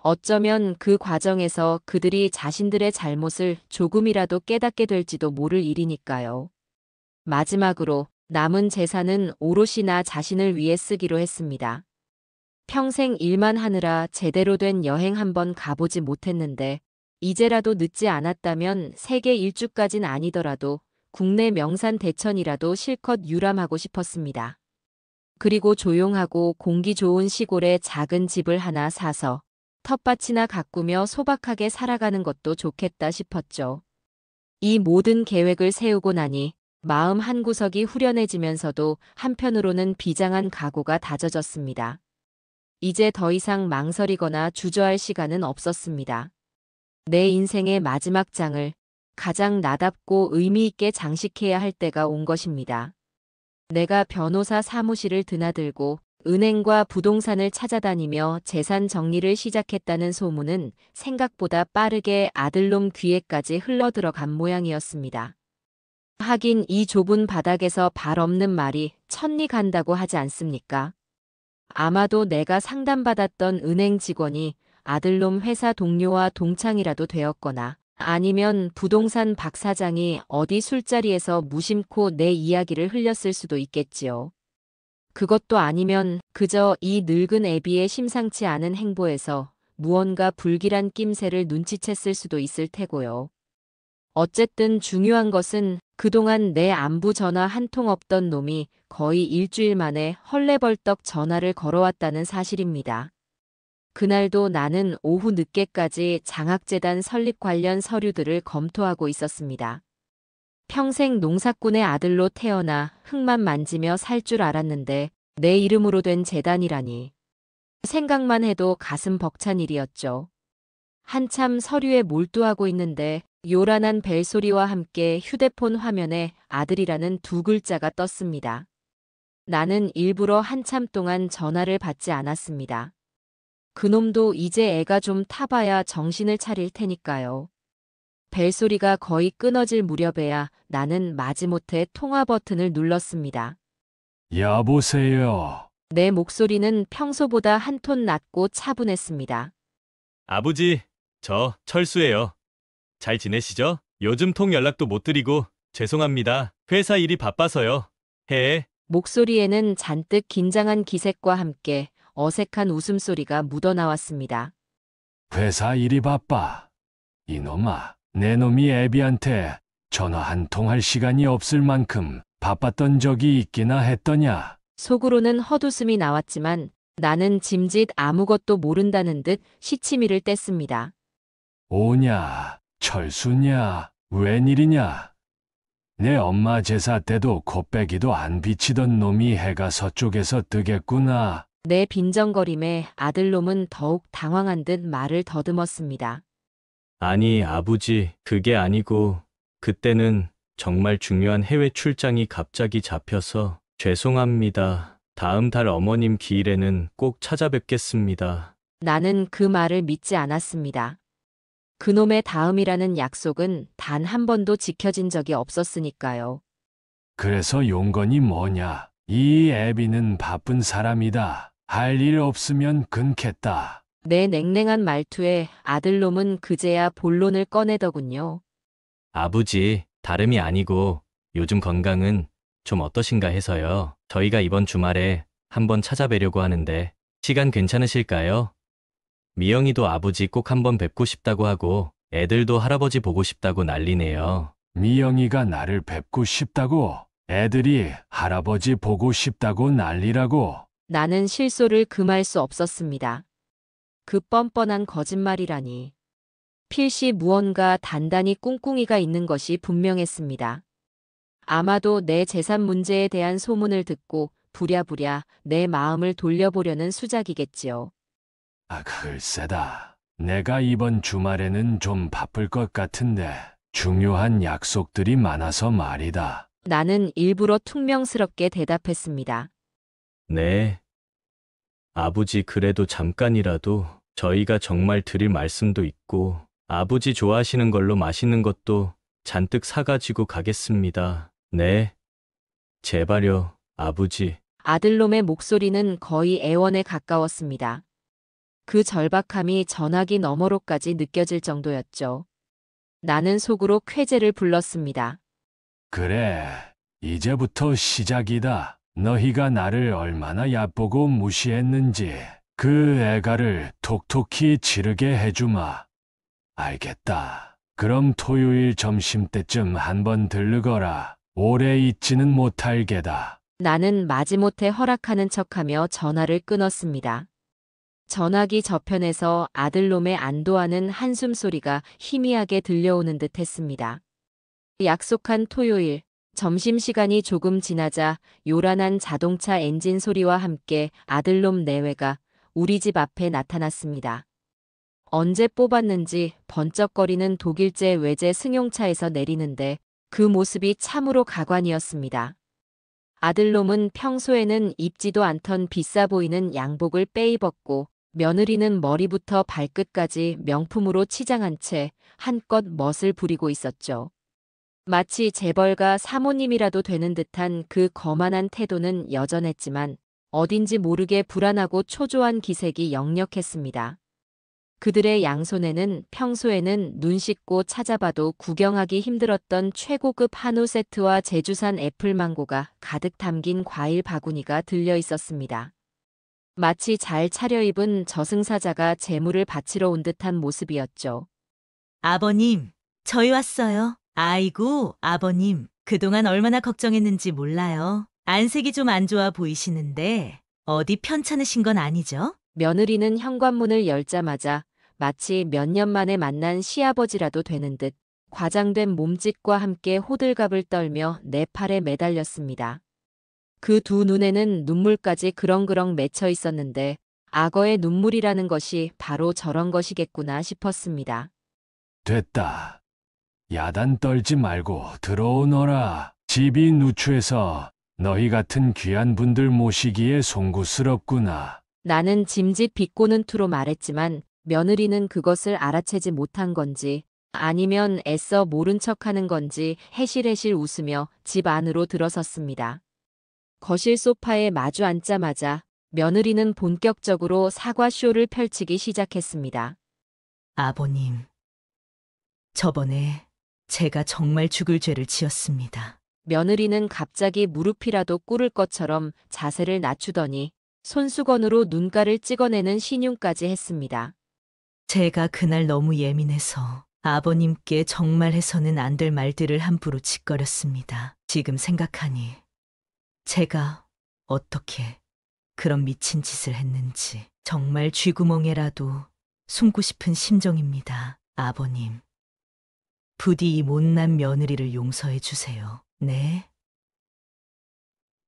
어쩌면 그 과정에서 그들이 자신들의 잘못을 조금이라도 깨닫게 될지도 모를 일이니까요. 마지막으로 남은 재산은 오롯이 나 자신을 위해 쓰기로 했습니다. 평생 일만 하느라 제대로 된 여행 한번 가보지 못했는데 이제라도 늦지 않았다면 세계 일주까진 아니더라도 국내 명산 대천이라도 실컷 유람하고 싶었습니다. 그리고 조용하고 공기 좋은 시골에 작은 집을 하나 사서 텃밭이나 가꾸며 소박하게 살아가는 것도 좋겠다 싶었죠. 이 모든 계획을 세우고 나니 마음 한구석이 후련해지면서도 한편으로는 비장한 각오가 다져졌습니다. 이제 더 이상 망설이거나 주저할 시간은 없었습니다. 내 인생의 마지막 장을 가장 나답고 의미 있게 장식해야 할 때가 온 것입니다. 내가 변호사 사무실을 드나들고 은행과 부동산을 찾아다니며 재산 정리를 시작했다는 소문은 생각보다 빠르게 아들놈 귀에까지 흘러들어간 모양이었습니다. 하긴 이 좁은 바닥에서 발 없는 말이 천리 간다고 하지 않습니까? 아마도 내가 상담받았던 은행 직원이 아들놈 회사 동료와 동창이라도 되었거나 아니면 부동산 박 사장이 어디 술자리에서 무심코 내 이야기를 흘렸을 수도 있겠지요. 그것도 아니면 그저 이 늙은 애비의 심상치 않은 행보에서 무언가 불길한 낌새를 눈치챘을 수도 있을 테고요. 어쨌든 중요한 것은 그동안 내 안부 전화 한 통 없던 놈이 거의 일주일 만에 헐레벌떡 전화를 걸어왔다는 사실입니다. 그날도 나는 오후 늦게까지 장학재단 설립 관련 서류들을 검토하고 있었습니다. 평생 농사꾼의 아들로 태어나 흙만 만지며 살 줄 알았는데 내 이름으로 된 재단이라니. 생각만 해도 가슴 벅찬 일이었죠. 한참 서류에 몰두하고 있는데 요란한 벨소리와 함께 휴대폰 화면에 아들이라는 두 글자가 떴습니다. 나는 일부러 한참 동안 전화를 받지 않았습니다. 그놈도 이제 애가 좀 타봐야 정신을 차릴 테니까요. 벨소리가 거의 끊어질 무렵에야 나는 마지못해 통화 버튼을 눌렀습니다. 여보세요. 내 목소리는 평소보다 한 톤 낮고 차분했습니다. 아버지, 저 철수예요. 잘 지내시죠? 요즘 통 연락도 못 드리고 죄송합니다. 회사 일이 바빠서요. 해. 목소리에는 잔뜩 긴장한 기색과 함께 어색한 웃음소리가 묻어나왔습니다. 회사 일이 바빠. 이놈아, 내 놈이 애비한테 전화 한 통 할 시간이 없을 만큼 바빴던 적이 있기나 했더냐. 속으로는 헛웃음이 나왔지만 나는 짐짓 아무것도 모른다는 듯 시치미를 뗐습니다. 오냐, 철수냐, 웬일이냐. 내 엄마 제사 때도 곱빼기도 안 비치던 놈이 해가 서쪽에서 뜨겠구나. 내 빈정거림에 아들놈은 더욱 당황한 듯 말을 더듬었습니다. 아니, 아버지, 그게 아니고 그때는 정말 중요한 해외 출장이 갑자기 잡혀서 죄송합니다. 다음 달 어머님 기일에는 꼭 찾아뵙겠습니다. 나는 그 말을 믿지 않았습니다. 그놈의 다음이라는 약속은 단 한 번도 지켜진 적이 없었으니까요. 그래서 용건이 뭐냐. 이 애비는 바쁜 사람이다. 할 일 없으면 끊겠다. 내 냉랭한 말투에 아들놈은 그제야 본론을 꺼내더군요. 아버지, 다름이 아니고 요즘 건강은 좀 어떠신가 해서요. 저희가 이번 주말에 한번 찾아뵈려고 하는데 시간 괜찮으실까요? 미영이도 아버지 꼭 한번 뵙고 싶다고 하고 애들도 할아버지 보고 싶다고 난리네요. 미영이가 나를 뵙고 싶다고, 애들이 할아버지 보고 싶다고 난리라고. 나는 실소를 금할 수 없었습니다. 그 뻔뻔한 거짓말이라니. 필시 무언가 단단히 꿍꿍이가 있는 것이 분명했습니다. 아마도 내 재산 문제에 대한 소문을 듣고 부랴부랴 내 마음을 돌려보려는 수작이겠지요. 아, 글쎄다. 내가 이번 주말에는 좀 바쁠 것 같은데 중요한 약속들이 많아서 말이다. 나는 일부러 퉁명스럽게 대답했습니다. 네. 아버지, 그래도 잠깐이라도 저희가 정말 드릴 말씀도 있고 아버지 좋아하시는 걸로 맛있는 것도 잔뜩 사가지고 가겠습니다. 네. 제발요, 아버지. 아들놈의 목소리는 거의 애원에 가까웠습니다. 그 절박함이 전화기 너머로까지 느껴질 정도였죠. 나는 속으로 쾌재를 불렀습니다. 그래, 이제부터 시작이다. 너희가 나를 얼마나 얕보고 무시했는지 그 애가를 톡톡히 지르게 해주마. 알겠다. 그럼 토요일 점심때쯤 한번 들르거라. 오래 있지는 못할 게다. 나는 마지못해 허락하는 척하며 전화를 끊었습니다. 전화기 저편에서 아들놈의 안도하는 한숨 소리가 희미하게 들려오는 듯 했습니다. 약속한 토요일, 점심시간이 조금 지나자 요란한 자동차 엔진 소리와 함께 아들놈 내외가 우리 집 앞에 나타났습니다. 언제 뽑았는지 번쩍거리는 독일제 외제 승용차에서 내리는데 그 모습이 참으로 가관이었습니다. 아들놈은 평소에는 입지도 않던 비싸 보이는 양복을 빼입었고 며느리는 머리부터 발끝까지 명품으로 치장한 채 한껏 멋을 부리고 있었죠. 마치 재벌가 사모님이라도 되는 듯한 그 거만한 태도는 여전했지만 어딘지 모르게 불안하고 초조한 기색이 역력했습니다. 그들의 양손에는 평소에는 눈 씻고 찾아봐도 구경하기 힘들었던 최고급 한우 세트와 제주산 애플망고가 가득 담긴 과일 바구니가 들려 있었습니다. 마치 잘 차려입은 저승사자가 재물을 바치러 온 듯한 모습이었죠. 아버님, 저희 왔어요. 아이고, 아버님, 그동안 얼마나 걱정했는지 몰라요. 안색이 좀 안 좋아 보이시는데 어디 편찮으신 건 아니죠? 며느리는 현관문을 열자마자 마치 몇 년 만에 만난 시아버지라도 되는 듯 과장된 몸짓과 함께 호들갑을 떨며 내 팔에 매달렸습니다. 그 두 눈에는 눈물까지 그렁그렁 맺혀 있었는데 악어의 눈물이라는 것이 바로 저런 것이겠구나 싶었습니다. 됐다. 야단 떨지 말고 들어오너라. 집이 누추해서 너희 같은 귀한 분들 모시기에 송구스럽구나. 나는 짐짓 비꼬는 투로 말했지만 며느리는 그것을 알아채지 못한 건지 아니면 애써 모른 척하는 건지 해실해실 웃으며 집 안으로 들어섰습니다. 거실 소파에 마주 앉자마자 며느리는 본격적으로 사과쇼를 펼치기 시작했습니다. 아버님, 저번에 제가 정말 죽을 죄를 지었습니다. 며느리는 갑자기 무릎이라도 꿇을 것처럼 자세를 낮추더니 손수건으로 눈가를 찍어내는 신용까지 했습니다. 제가 그날 너무 예민해서 아버님께 정말 해서는 안 될 말들을 함부로 짓거렸습니다. 지금 생각하니 제가 어떻게 그런 미친 짓을 했는지 정말 쥐구멍에라도 숨고 싶은 심정입니다. 아버님, 부디 이 못난 며느리를 용서해 주세요. 네?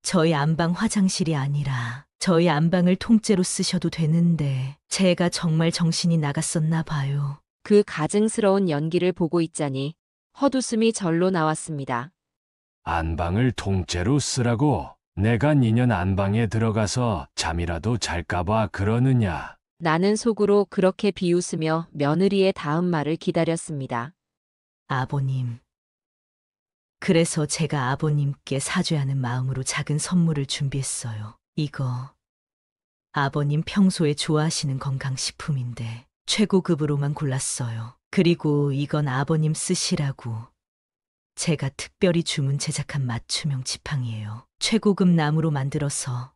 저희 안방 화장실이 아니라 저희 안방을 통째로 쓰셔도 되는데 제가 정말 정신이 나갔었나 봐요. 그 가증스러운 연기를 보고 있자니 헛웃음이 절로 나왔습니다. 안방을 통째로 쓰라고? 내가 니년 안방에 들어가서 잠이라도 잘까봐 그러느냐? 나는 속으로 그렇게 비웃으며 며느리의 다음 말을 기다렸습니다. 아버님, 그래서 제가 아버님께 사죄하는 마음으로 작은 선물을 준비했어요. 이거 아버님 평소에 좋아하시는 건강식품인데 최고급으로만 골랐어요. 그리고 이건 아버님 쓰시라고 제가 특별히 주문 제작한 맞춤형 지팡이에요. 최고급 나무로 만들어서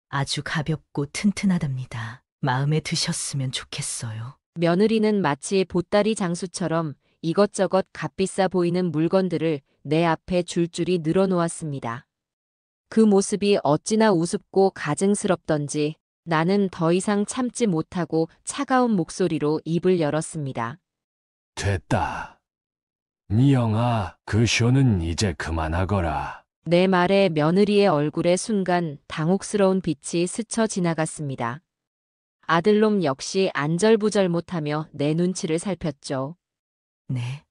아주 가볍고 튼튼하답니다. 마음에 드셨으면 좋겠어요. 며느리는 마치 보따리 장수처럼 이것저것 값비싸 보이는 물건들을 내 앞에 줄줄이 늘어놓았습니다. 그 모습이 어찌나 우습고 가증스럽던지 나는 더 이상 참지 못하고 차가운 목소리로 입을 열었습니다. 됐다. 미영아, 그 쇼는 이제 그만하거라. 내 말에 며느리의 얼굴에 순간 당혹스러운 빛이 스쳐 지나갔습니다. 아들놈 역시 안절부절 못하며 내 눈치를 살폈죠. 네.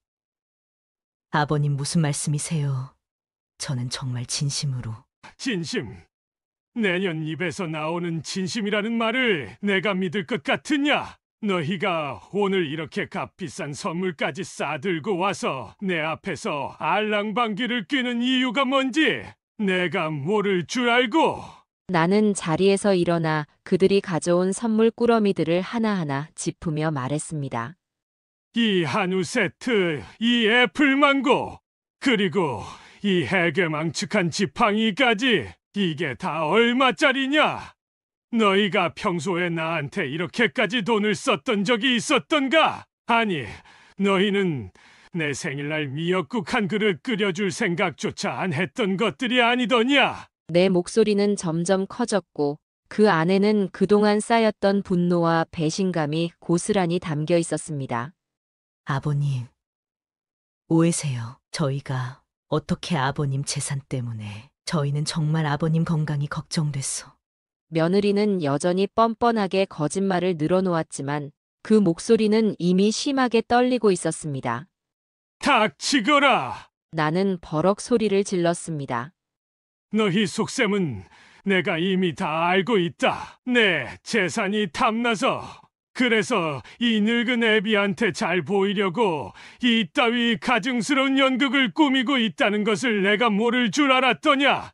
아버님 무슨 말씀이세요? 저는 정말 진심으로. 진심. 내년 입에서 나오는 진심이라는 말을 내가 믿을 것 같으냐? 너희가 오늘 이렇게 값비싼 선물까지 싸들고 와서 내 앞에서 알랑방귀를 뀌는 이유가 뭔지 내가 모를 줄 알고. 나는 자리에서 일어나 그들이 가져온 선물 꾸러미들을 하나하나 짚으며 말했습니다. 이 한우 세트, 이 애플망고, 그리고 이 해괴망측한 지팡이까지 이게 다 얼마짜리냐? 너희가 평소에 나한테 이렇게까지 돈을 썼던 적이 있었던가? 아니, 너희는 내 생일날 미역국 한 그릇 끓여줄 생각조차 안 했던 것들이 아니더냐? 내 목소리는 점점 커졌고 그 안에는 그동안 쌓였던 분노와 배신감이 고스란히 담겨 있었습니다. 아버님, 오해세요. 저희가 어떻게 아버님 재산 때문에 저희는 정말 아버님 건강이 걱정됐어. 며느리는 여전히 뻔뻔하게 거짓말을 늘어놓았지만 그 목소리는 이미 심하게 떨리고 있었습니다. 닥치거라! 나는 버럭 소리를 질렀습니다. 너희 속셈은 내가 이미 다 알고 있다. 내 재산이 탐나서. 그래서 이 늙은 애비한테 잘 보이려고 이따위 가증스러운 연극을 꾸미고 있다는 것을 내가 모를 줄 알았더냐?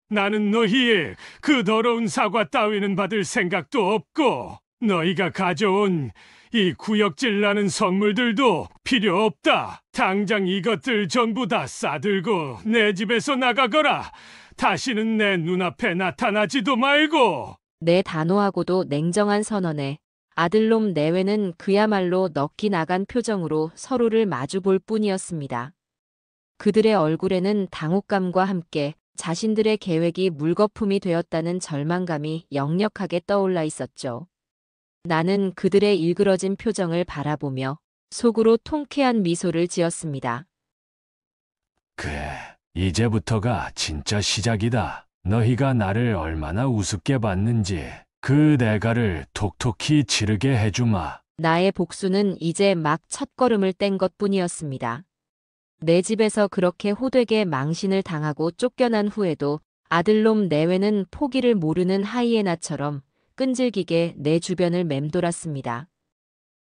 나는 너희의 그 더러운 사과 따위는 받을 생각도 없고 너희가 가져온 이 구역질 나는 선물들도 필요 없다. 당장 이것들 전부 다 싸들고 내 집에서 나가거라. 다시는 내 눈앞에 나타나지도 말고. 내 단호하고도 냉정한 선언에 아들놈 내외는 그야말로 넋이 나간 표정으로 서로를 마주볼 뿐이었습니다. 그들의 얼굴에는 당혹감과 함께 자신들의 계획이 물거품이 되었다는 절망감이 역력하게 떠올라 있었죠. 나는 그들의 일그러진 표정을 바라보며 속으로 통쾌한 미소를 지었습니다. 그래, 이제부터가 진짜 시작이다. 너희가 나를 얼마나 우습게 봤는지 그 대가를 톡톡히 치르게 해주마. 나의 복수는 이제 막 첫걸음을 뗀 것뿐이었습니다. 내 집에서 그렇게 호되게 망신을 당하고 쫓겨난 후에도 아들놈 내외는 포기를 모르는 하이에나처럼 끈질기게 내 주변을 맴돌았습니다.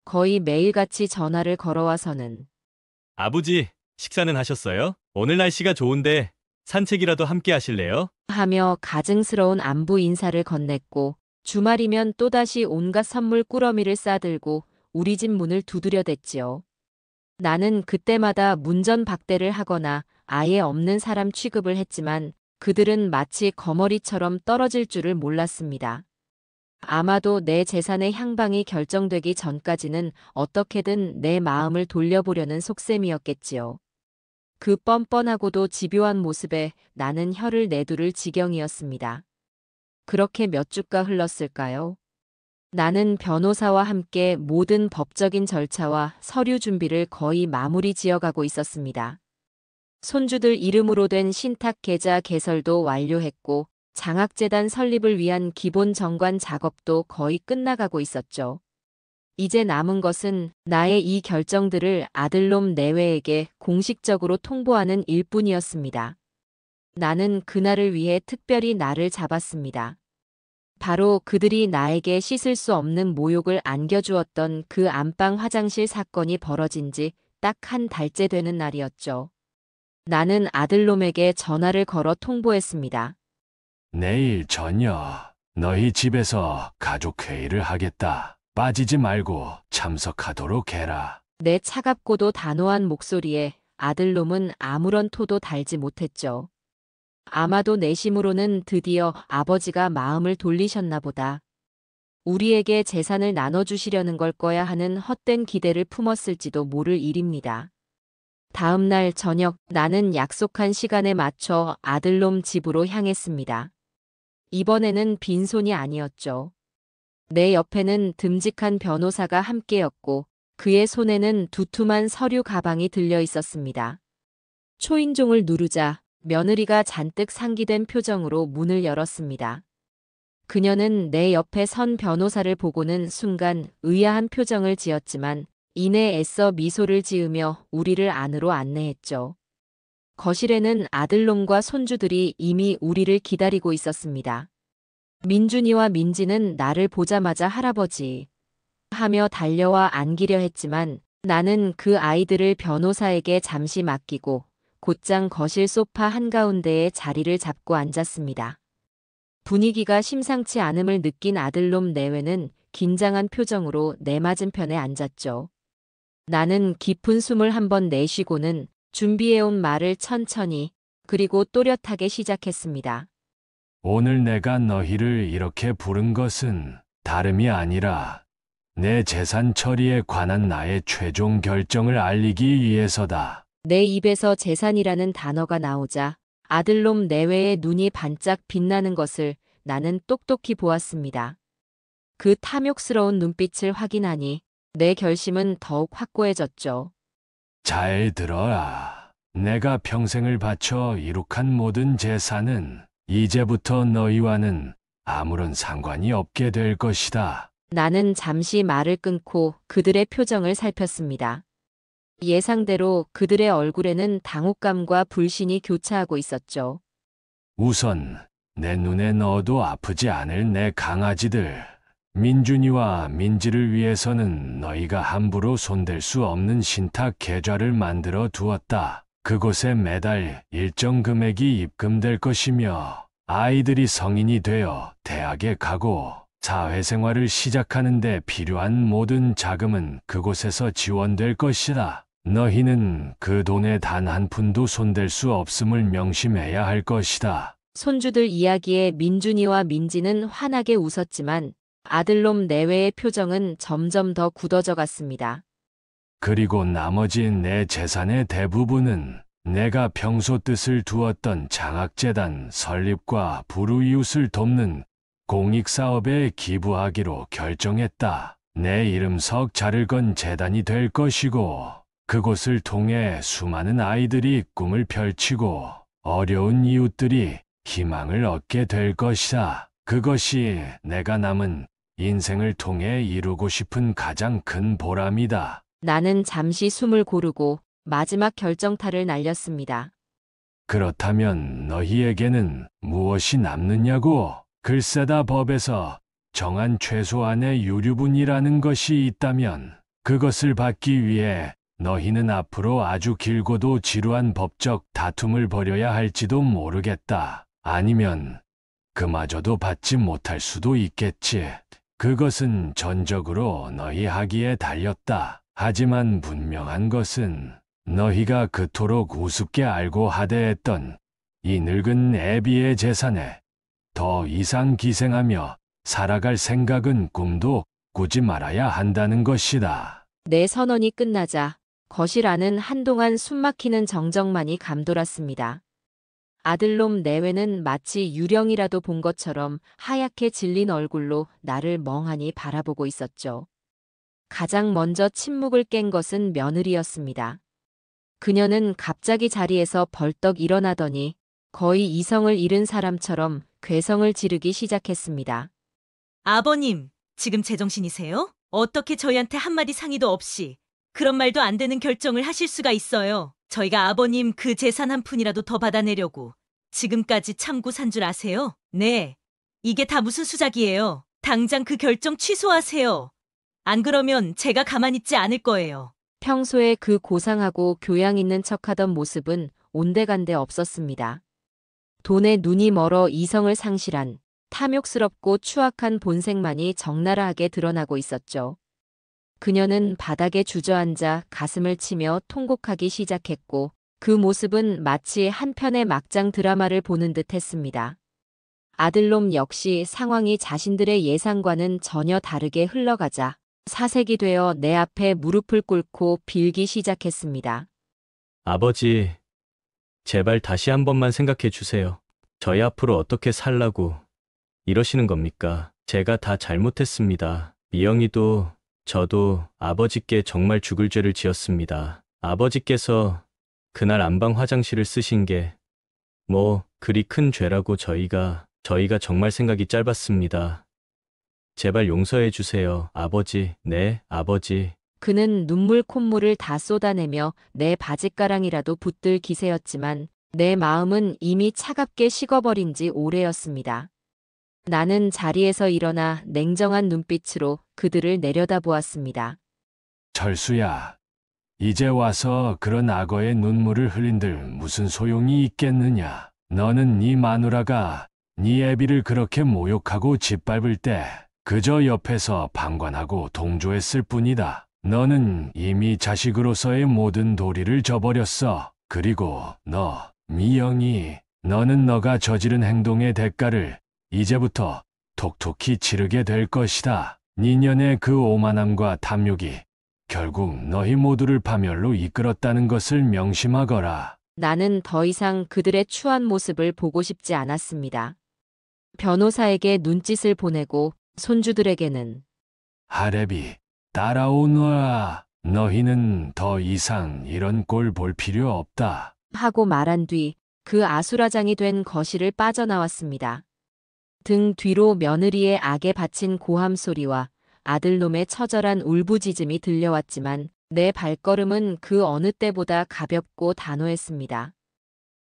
거의 매일같이 전화를 걸어와서는 아버지, 식사는 하셨어요? 오늘 날씨가 좋은데 산책이라도 함께 하실래요? 하며 가증스러운 안부 인사를 건넸고 주말이면 또다시 온갖 선물 꾸러미를 싸들고 우리 집 문을 두드려댔지요. 나는 그때마다 문전박대를 하거나 아예 없는 사람 취급을 했지만 그들은 마치 거머리처럼 떨어질 줄을 몰랐습니다. 아마도 내 재산의 향방이 결정되기 전까지는 어떻게든 내 마음을 돌려보려는 속셈이었겠지요. 그 뻔뻔하고도 집요한 모습에 나는 혀를 내두를 지경이었습니다. 그렇게 몇 주가 흘렀을까요? 나는 변호사와 함께 모든 법적인 절차와 서류 준비를 거의 마무리 지어가고 있었습니다. 손주들 이름으로 된 신탁 계좌 개설도 완료했고 장학재단 설립을 위한 기본 정관 작업도 거의 끝나가고 있었죠. 이제 남은 것은 나의 이 결정들을 아들놈 내외에게 공식적으로 통보하는 일뿐이었습니다. 나는 그날을 위해 특별히 날을 잡았습니다. 바로 그들이 나에게 씻을 수 없는 모욕을 안겨주었던 그 안방 화장실 사건이 벌어진 지 딱 한 달째 되는 날이었죠. 나는 아들놈에게 전화를 걸어 통보했습니다. 내일 저녁 너희 집에서 가족회의를 하겠다. 빠지지 말고 참석하도록 해라. 내 차갑고도 단호한 목소리에 아들놈은 아무런 토도 달지 못했죠. 아마도 내심으로는 드디어 아버지가 마음을 돌리셨나 보다. 우리에게 재산을 나눠주시려는 걸 거야 하는 헛된 기대를 품었을지도 모를 일입니다. 다음 날 저녁 나는 약속한 시간에 맞춰 아들놈 집으로 향했습니다. 이번에는 빈손이 아니었죠. 내 옆에는 듬직한 변호사가 함께였고 그의 손에는 두툼한 서류 가방이 들려 있었습니다. 초인종을 누르자 며느리가 잔뜩 상기된 표정으로 문을 열었습니다. 그녀는 내 옆에 선 변호사를 보고는 순간 의아한 표정을 지었지만 이내 애써 미소를 지으며 우리를 안으로 안내했죠. 거실에는 아들놈과 손주들이 이미 우리를 기다리고 있었습니다. 민준이와 민지는 나를 보자마자 할아버지 하며 달려와 안기려 했지만 나는 그 아이들을 변호사에게 잠시 맡기고 곧장 거실 소파 한가운데에 자리를 잡고 앉았습니다. 분위기가 심상치 않음을 느낀 아들놈 내외는 긴장한 표정으로 내 맞은편에 앉았죠. 나는 깊은 숨을 한번 내쉬고는 준비해온 말을 천천히 그리고 또렷하게 시작했습니다. 오늘 내가 너희를 이렇게 부른 것은 다름이 아니라 내 재산 처리에 관한 나의 최종 결정을 알리기 위해서다. 내 입에서 재산이라는 단어가 나오자 아들놈 내외의 눈이 반짝 빛나는 것을 나는 똑똑히 보았습니다. 그 탐욕스러운 눈빛을 확인하니 내 결심은 더욱 확고해졌죠. 잘 들어라. 내가 평생을 바쳐 이룩한 모든 재산은 이제부터 너희와는 아무런 상관이 없게 될 것이다. 나는 잠시 말을 끊고 그들의 표정을 살폈습니다. 예상대로 그들의 얼굴에는 당혹감과 불신이 교차하고 있었죠. 우선 내 눈에 넣어도 아프지 않을 내 강아지들 민준이와 민지를 위해서는 너희가 함부로 손댈 수 없는 신탁 계좌를 만들어 두었다. 그곳에 매달 일정 금액이 입금될 것이며 아이들이 성인이 되어 대학에 가고 사회생활을 시작하는 데 필요한 모든 자금은 그곳에서 지원될 것이다. 너희는 그 돈에 단 한 푼도 손댈 수 없음을 명심해야 할 것이다. 손주들 이야기에 민준이와 민지는 환하게 웃었지만 아들놈 내외의 표정은 점점 더 굳어져 갔습니다. 그리고 나머지 내 재산의 대부분은 내가 평소 뜻을 두었던 장학재단 설립과 불우이웃을 돕는 공익사업에 기부하기로 결정했다. 내 이름 석자를 건 재단이 될 것이고 그곳을 통해 수많은 아이들이 꿈을 펼치고 어려운 이웃들이 희망을 얻게 될 것이다. 그것이 내가 남은 인생을 통해 이루고 싶은 가장 큰 보람이다. 나는 잠시 숨을 고르고 마지막 결정타를 날렸습니다. 그렇다면 너희에게는 무엇이 남느냐고? 글쎄다 법에서 정한 최소한의 유류분이라는 것이 있다면 그것을 받기 위해 너희는 앞으로 아주 길고도 지루한 법적 다툼을 벌여야 할지도 모르겠다. 아니면 그마저도 받지 못할 수도 있겠지. 그것은 전적으로 너희 하기에 달렸다. 하지만 분명한 것은 너희가 그토록 우습게 알고 하대했던 이 늙은 애비의 재산에 더 이상 기생하며 살아갈 생각은 꿈도 꾸지 말아야 한다는 것이다. 내 선언이 끝나자 거실 안은 한동안 숨막히는 정적만이 감돌았습니다. 아들놈 내외는 마치 유령이라도 본 것처럼 하얗게 질린 얼굴로 나를 멍하니 바라보고 있었죠. 가장 먼저 침묵을 깬 것은 며느리였습니다. 그녀는 갑자기 자리에서 벌떡 일어나더니 거의 이성을 잃은 사람처럼 괴성을 지르기 시작했습니다. 아버님, 지금 제정신이세요? 어떻게 저희한테 한마디 상의도 없이 그런 말도 안 되는 결정을 하실 수가 있어요. 저희가 아버님 그 재산 한 푼이라도 더 받아내려고 지금까지 참고 산 줄 아세요? 네, 이게 다 무슨 수작이에요. 당장 그 결정 취소하세요. 안 그러면 제가 가만히 있지 않을 거예요. 평소에 그 고상하고 교양 있는 척하던 모습은 온데간데 없었습니다. 돈에 눈이 멀어 이성을 상실한 탐욕스럽고 추악한 본색만이 적나라하게 드러나고 있었죠. 그녀는 바닥에 주저앉아 가슴을 치며 통곡하기 시작했고 그 모습은 마치 한 편의 막장 드라마를 보는 듯 했습니다. 아들놈 역시 상황이 자신들의 예상과는 전혀 다르게 흘러가자 사색이 되어 내 앞에 무릎을 꿇고 빌기 시작했습니다. 아버지, 제발 다시 한 번만 생각해 주세요. 저희 앞으로 어떻게 살라고 이러시는 겁니까? 제가 다 잘못했습니다. 미영이도 저도 아버지께 정말 죽을 죄를 지었습니다. 아버지께서 그날 안방 화장실을 쓰신 게 그리 큰 죄라고 저희가 정말 생각이 짧았습니다. 제발 용서해 주세요, 아버지. 네, 아버지. 그는 눈물 콧물을 다 쏟아내며 내 바짓가랑이라도 붙들 기세였지만 내 마음은 이미 차갑게 식어버린 지 오래였습니다. 나는 자리에서 일어나 냉정한 눈빛으로 그들을 내려다보았습니다. 철수야, 이제 와서 그런 악어의 눈물을 흘린들 무슨 소용이 있겠느냐. 너는 네 마누라가 네 애비를 그렇게 모욕하고 짓밟을 때 그저 옆에서 방관하고 동조했을 뿐이다. 너는 이미 자식으로서의 모든 도리를 저버렸어. 그리고 너, 미영이, 너는 너가 저지른 행동의 대가를 이제부터 톡톡히 치르게 될 것이다. 니년의 그 오만함과 탐욕이 결국 너희 모두를 파멸로 이끌었다는 것을 명심하거라. 나는 더 이상 그들의 추한 모습을 보고 싶지 않았습니다. 변호사에게 눈짓을 보내고 손주들에게는 하레비, 따라오너라. 너희는 더 이상 이런 꼴 볼 필요 없다. 하고 말한 뒤 그 아수라장이 된 거실을 빠져나왔습니다. 등 뒤로 며느리의 악에 바친 고함 소리와 아들놈의 처절한 울부짖음이 들려왔지만 내 발걸음은 그 어느 때보다 가볍고 단호했습니다.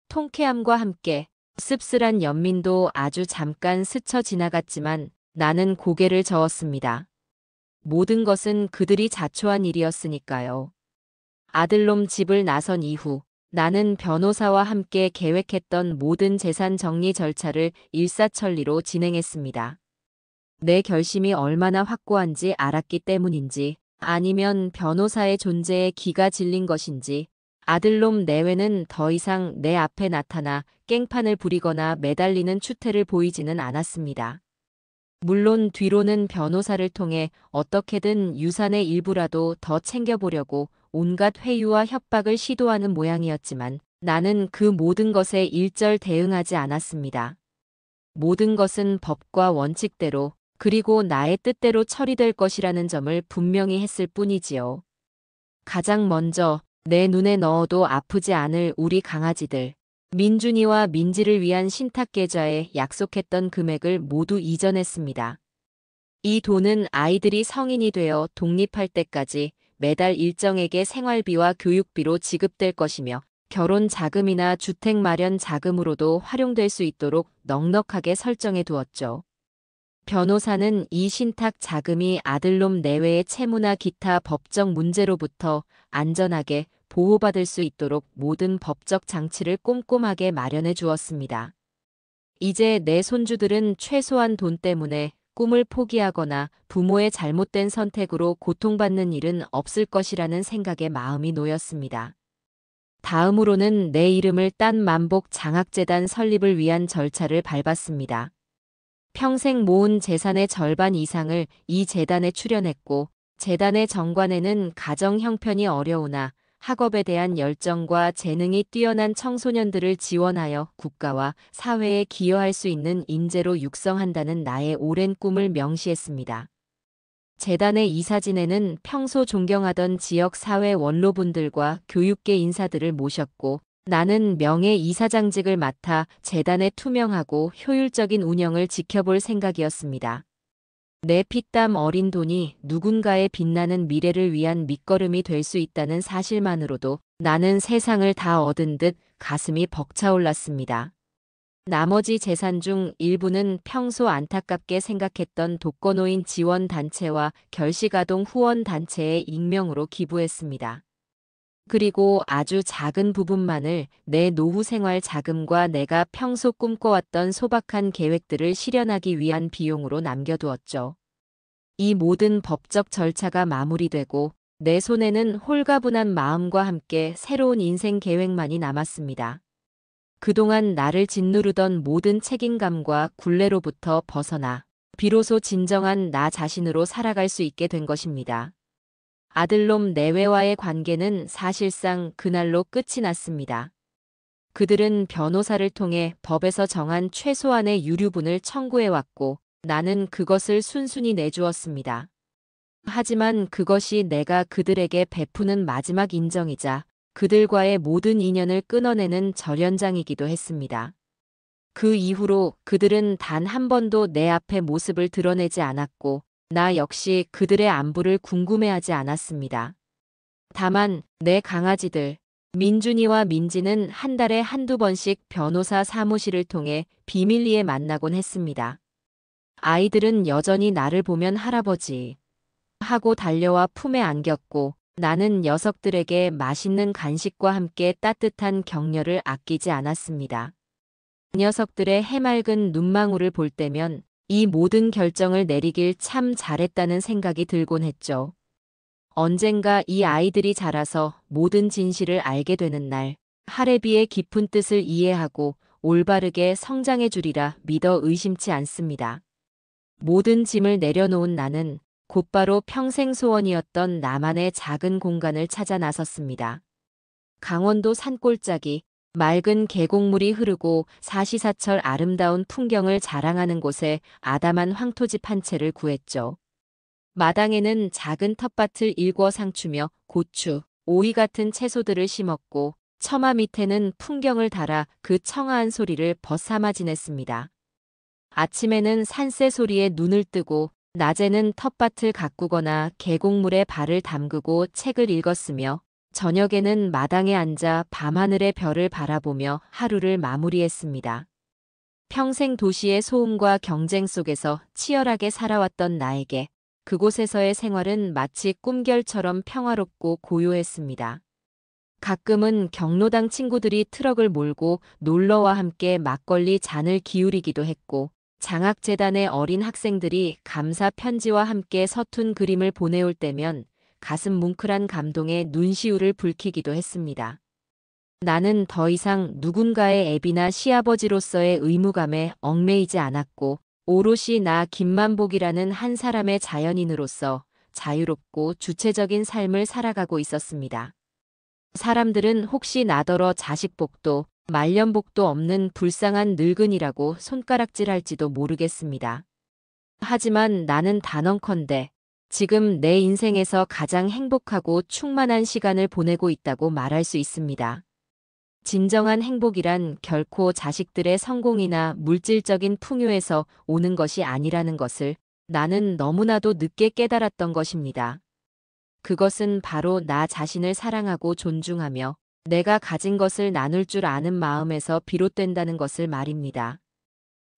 통쾌함과 함께 씁쓸한 연민도 아주 잠깐 스쳐 지나갔지만 나는 고개를 저었습니다. 모든 것은 그들이 자초한 일이었으니까요. 아들놈 집을 나선 이후 나는 변호사와 함께 계획했던 모든 재산 정리 절차를 일사천리로 진행했습니다. 내 결심이 얼마나 확고한지 알았기 때문인지 아니면 변호사의 존재에 기가 질린 것인지 아들놈 내외는 더 이상 내 앞에 나타나 깽판을 부리거나 매달리는 추태를 보이지는 않았습니다. 물론 뒤로는 변호사를 통해 어떻게든 유산의 일부라도 더 챙겨보려고 온갖 회유와 협박을 시도하는 모양이었지만 나는 그 모든 것에 일절 대응하지 않았습니다. 모든 것은 법과 원칙대로 그리고 나의 뜻대로 처리될 것이라는 점을 분명히 했을 뿐이지요. 가장 먼저 내 눈에 넣어도 아프지 않을 우리 강아지들, 민준이와 민지를 위한 신탁계좌에 약속했던 금액을 모두 이전했습니다. 이 돈은 아이들이 성인이 되어 독립할 때까지 매달 일정에게 생활비와 교육비로 지급될 것이며 결혼 자금이나 주택 마련 자금으로도 활용될 수 있도록 넉넉하게 설정해 두었죠. 변호사는 이 신탁 자금이 아들놈 내외의 채무나 기타 법적 문제로부터 안전하게 보호받을 수 있도록 모든 법적 장치를 꼼꼼하게 마련해 주었습니다. 이제 내 손주들은 최소한 돈 때문에 꿈을 포기하거나 부모의 잘못된 선택으로 고통받는 일은 없을 것이라는 생각에 마음이 놓였습니다. 다음으로는 내 이름을 딴 만복 장학재단 설립을 위한 절차를 밟았습니다. 평생 모은 재산의 절반 이상을 이 재단에 출연했고, 재단의 정관에는 가정 형편이 어려우나 학업에 대한 열정과 재능이 뛰어난 청소년들을 지원하여 국가와 사회에 기여할 수 있는 인재로 육성한다는 나의 오랜 꿈을 명시했습니다. 재단의 이사진에는 평소 존경하던 지역 사회 원로분들과 교육계 인사들을 모셨고, 나는 명예 이사장직을 맡아 재단의 투명하고 효율적인 운영을 지켜볼 생각이었습니다. 내 피땀 어린 돈이 누군가의 빛나는 미래를 위한 밑거름이 될 수 있다는 사실만으로도 나는 세상을 다 얻은 듯 가슴이 벅차올랐습니다. 나머지 재산 중 일부는 평소 안타깝게 생각했던 독거노인 지원단체와 결식아동 후원단체의 익명으로 기부했습니다. 그리고 아주 작은 부분만을 내 노후 생활 자금과 내가 평소 꿈꿔왔던 소박한 계획들을 실현하기 위한 비용으로 남겨두었죠. 이 모든 법적 절차가 마무리되고 내 손에는 홀가분한 마음과 함께 새로운 인생 계획만이 남았습니다. 그동안 나를 짓누르던 모든 책임감과 굴레로부터 벗어나 비로소 진정한 나 자신으로 살아갈 수 있게 된 것입니다. 아들놈 내외와의 관계는 사실상 그날로 끝이 났습니다. 그들은 변호사를 통해 법에서 정한 최소한의 유류분을 청구해왔고 나는 그것을 순순히 내주었습니다. 하지만 그것이 내가 그들에게 베푸는 마지막 인정이자 그들과의 모든 인연을 끊어내는 절연장이기도 했습니다. 그 이후로 그들은 단 한 번도 내 앞에 모습을 드러내지 않았고 나 역시 그들의 안부를 궁금해하지 않았습니다. 다만 내 강아지들 민준이와 민지는 한 달에 한두 번씩 변호사 사무실을 통해 비밀리에 만나곤 했습니다. 아이들은 여전히 나를 보면 할아버지 하고 달려와 품에 안겼고 나는 녀석들에게 맛있는 간식과 함께 따뜻한 격려를 아끼지 않았습니다. 녀석들의 해맑은 눈망울을 볼 때면 이 모든 결정을 내리길 참 잘했다는 생각이 들곤 했죠. 언젠가 이 아이들이 자라서 모든 진실을 알게 되는 날, 하레비의 깊은 뜻을 이해하고 올바르게 성장해 주리라 믿어 의심치 않습니다. 모든 짐을 내려놓은 나는 곧바로 평생 소원이었던 나만의 작은 공간을 찾아 나섰습니다. 강원도 산골짜기, 맑은 계곡물이 흐르고 사시사철 아름다운 풍경을 자랑하는 곳에 아담한 황토집 한 채를 구했죠. 마당에는 작은 텃밭을 일궈상추며 고추, 오이 같은 채소들을 심었고 처마 밑에는 풍경을 달아 그 청아한 소리를 벗삼아 지냈습니다. 아침에는 산새 소리에 눈을 뜨고 낮에는 텃밭을 가꾸거나 계곡물에 발을 담그고 책을 읽었으며 저녁에는 마당에 앉아 밤하늘의 별을 바라보며 하루를 마무리했습니다. 평생 도시의 소음과 경쟁 속에서 치열하게 살아왔던 나에게 그곳에서의 생활은 마치 꿈결처럼 평화롭고 고요했습니다. 가끔은 경로당 친구들이 트럭을 몰고 놀러와 함께 막걸리 잔을 기울이기도 했고 장학재단의 어린 학생들이 감사 편지와 함께 서툰 그림을 보내올 때면 가슴 뭉클한 감동에 눈시울을 붉히기도 했습니다. 나는 더 이상 누군가의 애비나 시아버지로서의 의무감에 얽매이지 않았고 오롯이 나 김만복이라는 한 사람의 자연인으로서 자유롭고 주체적인 삶을 살아가고 있었습니다. 사람들은 혹시 나더러 자식복도 말년복도 없는 불쌍한 늙은이라고 손가락질할지도 모르겠습니다. 하지만 나는 단언컨대 지금 내 인생에서 가장 행복하고 충만한 시간을 보내고 있다고 말할 수 있습니다. 진정한 행복이란 결코 자식들의 성공이나 물질적인 풍요에서 오는 것이 아니라는 것을 나는 너무나도 늦게 깨달았던 것입니다. 그것은 바로 나 자신을 사랑하고 존중하며 내가 가진 것을 나눌 줄 아는 마음에서 비롯된다는 것을 말입니다.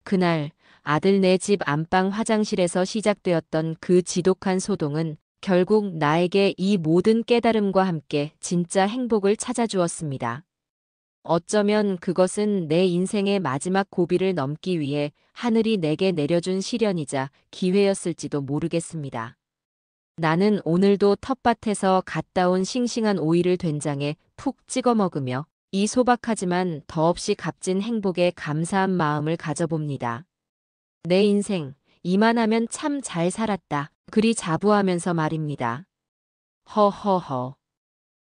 그날 아들네 집 안방 화장실에서 시작되었던 그 지독한 소동은 결국 나에게 이 모든 깨달음과 함께 진짜 행복을 찾아주었습니다. 어쩌면 그것은 내 인생의 마지막 고비를 넘기 위해 하늘이 내게 내려준 시련이자 기회였을지도 모르겠습니다. 나는 오늘도 텃밭에서 갓 따온 싱싱한 오이를 된장에 푹 찍어 먹으며 이 소박하지만 더없이 값진 행복에 감사한 마음을 가져봅니다. 내 인생, 이만하면 참 잘 살았다. 그리 자부하면서 말입니다. 허허허.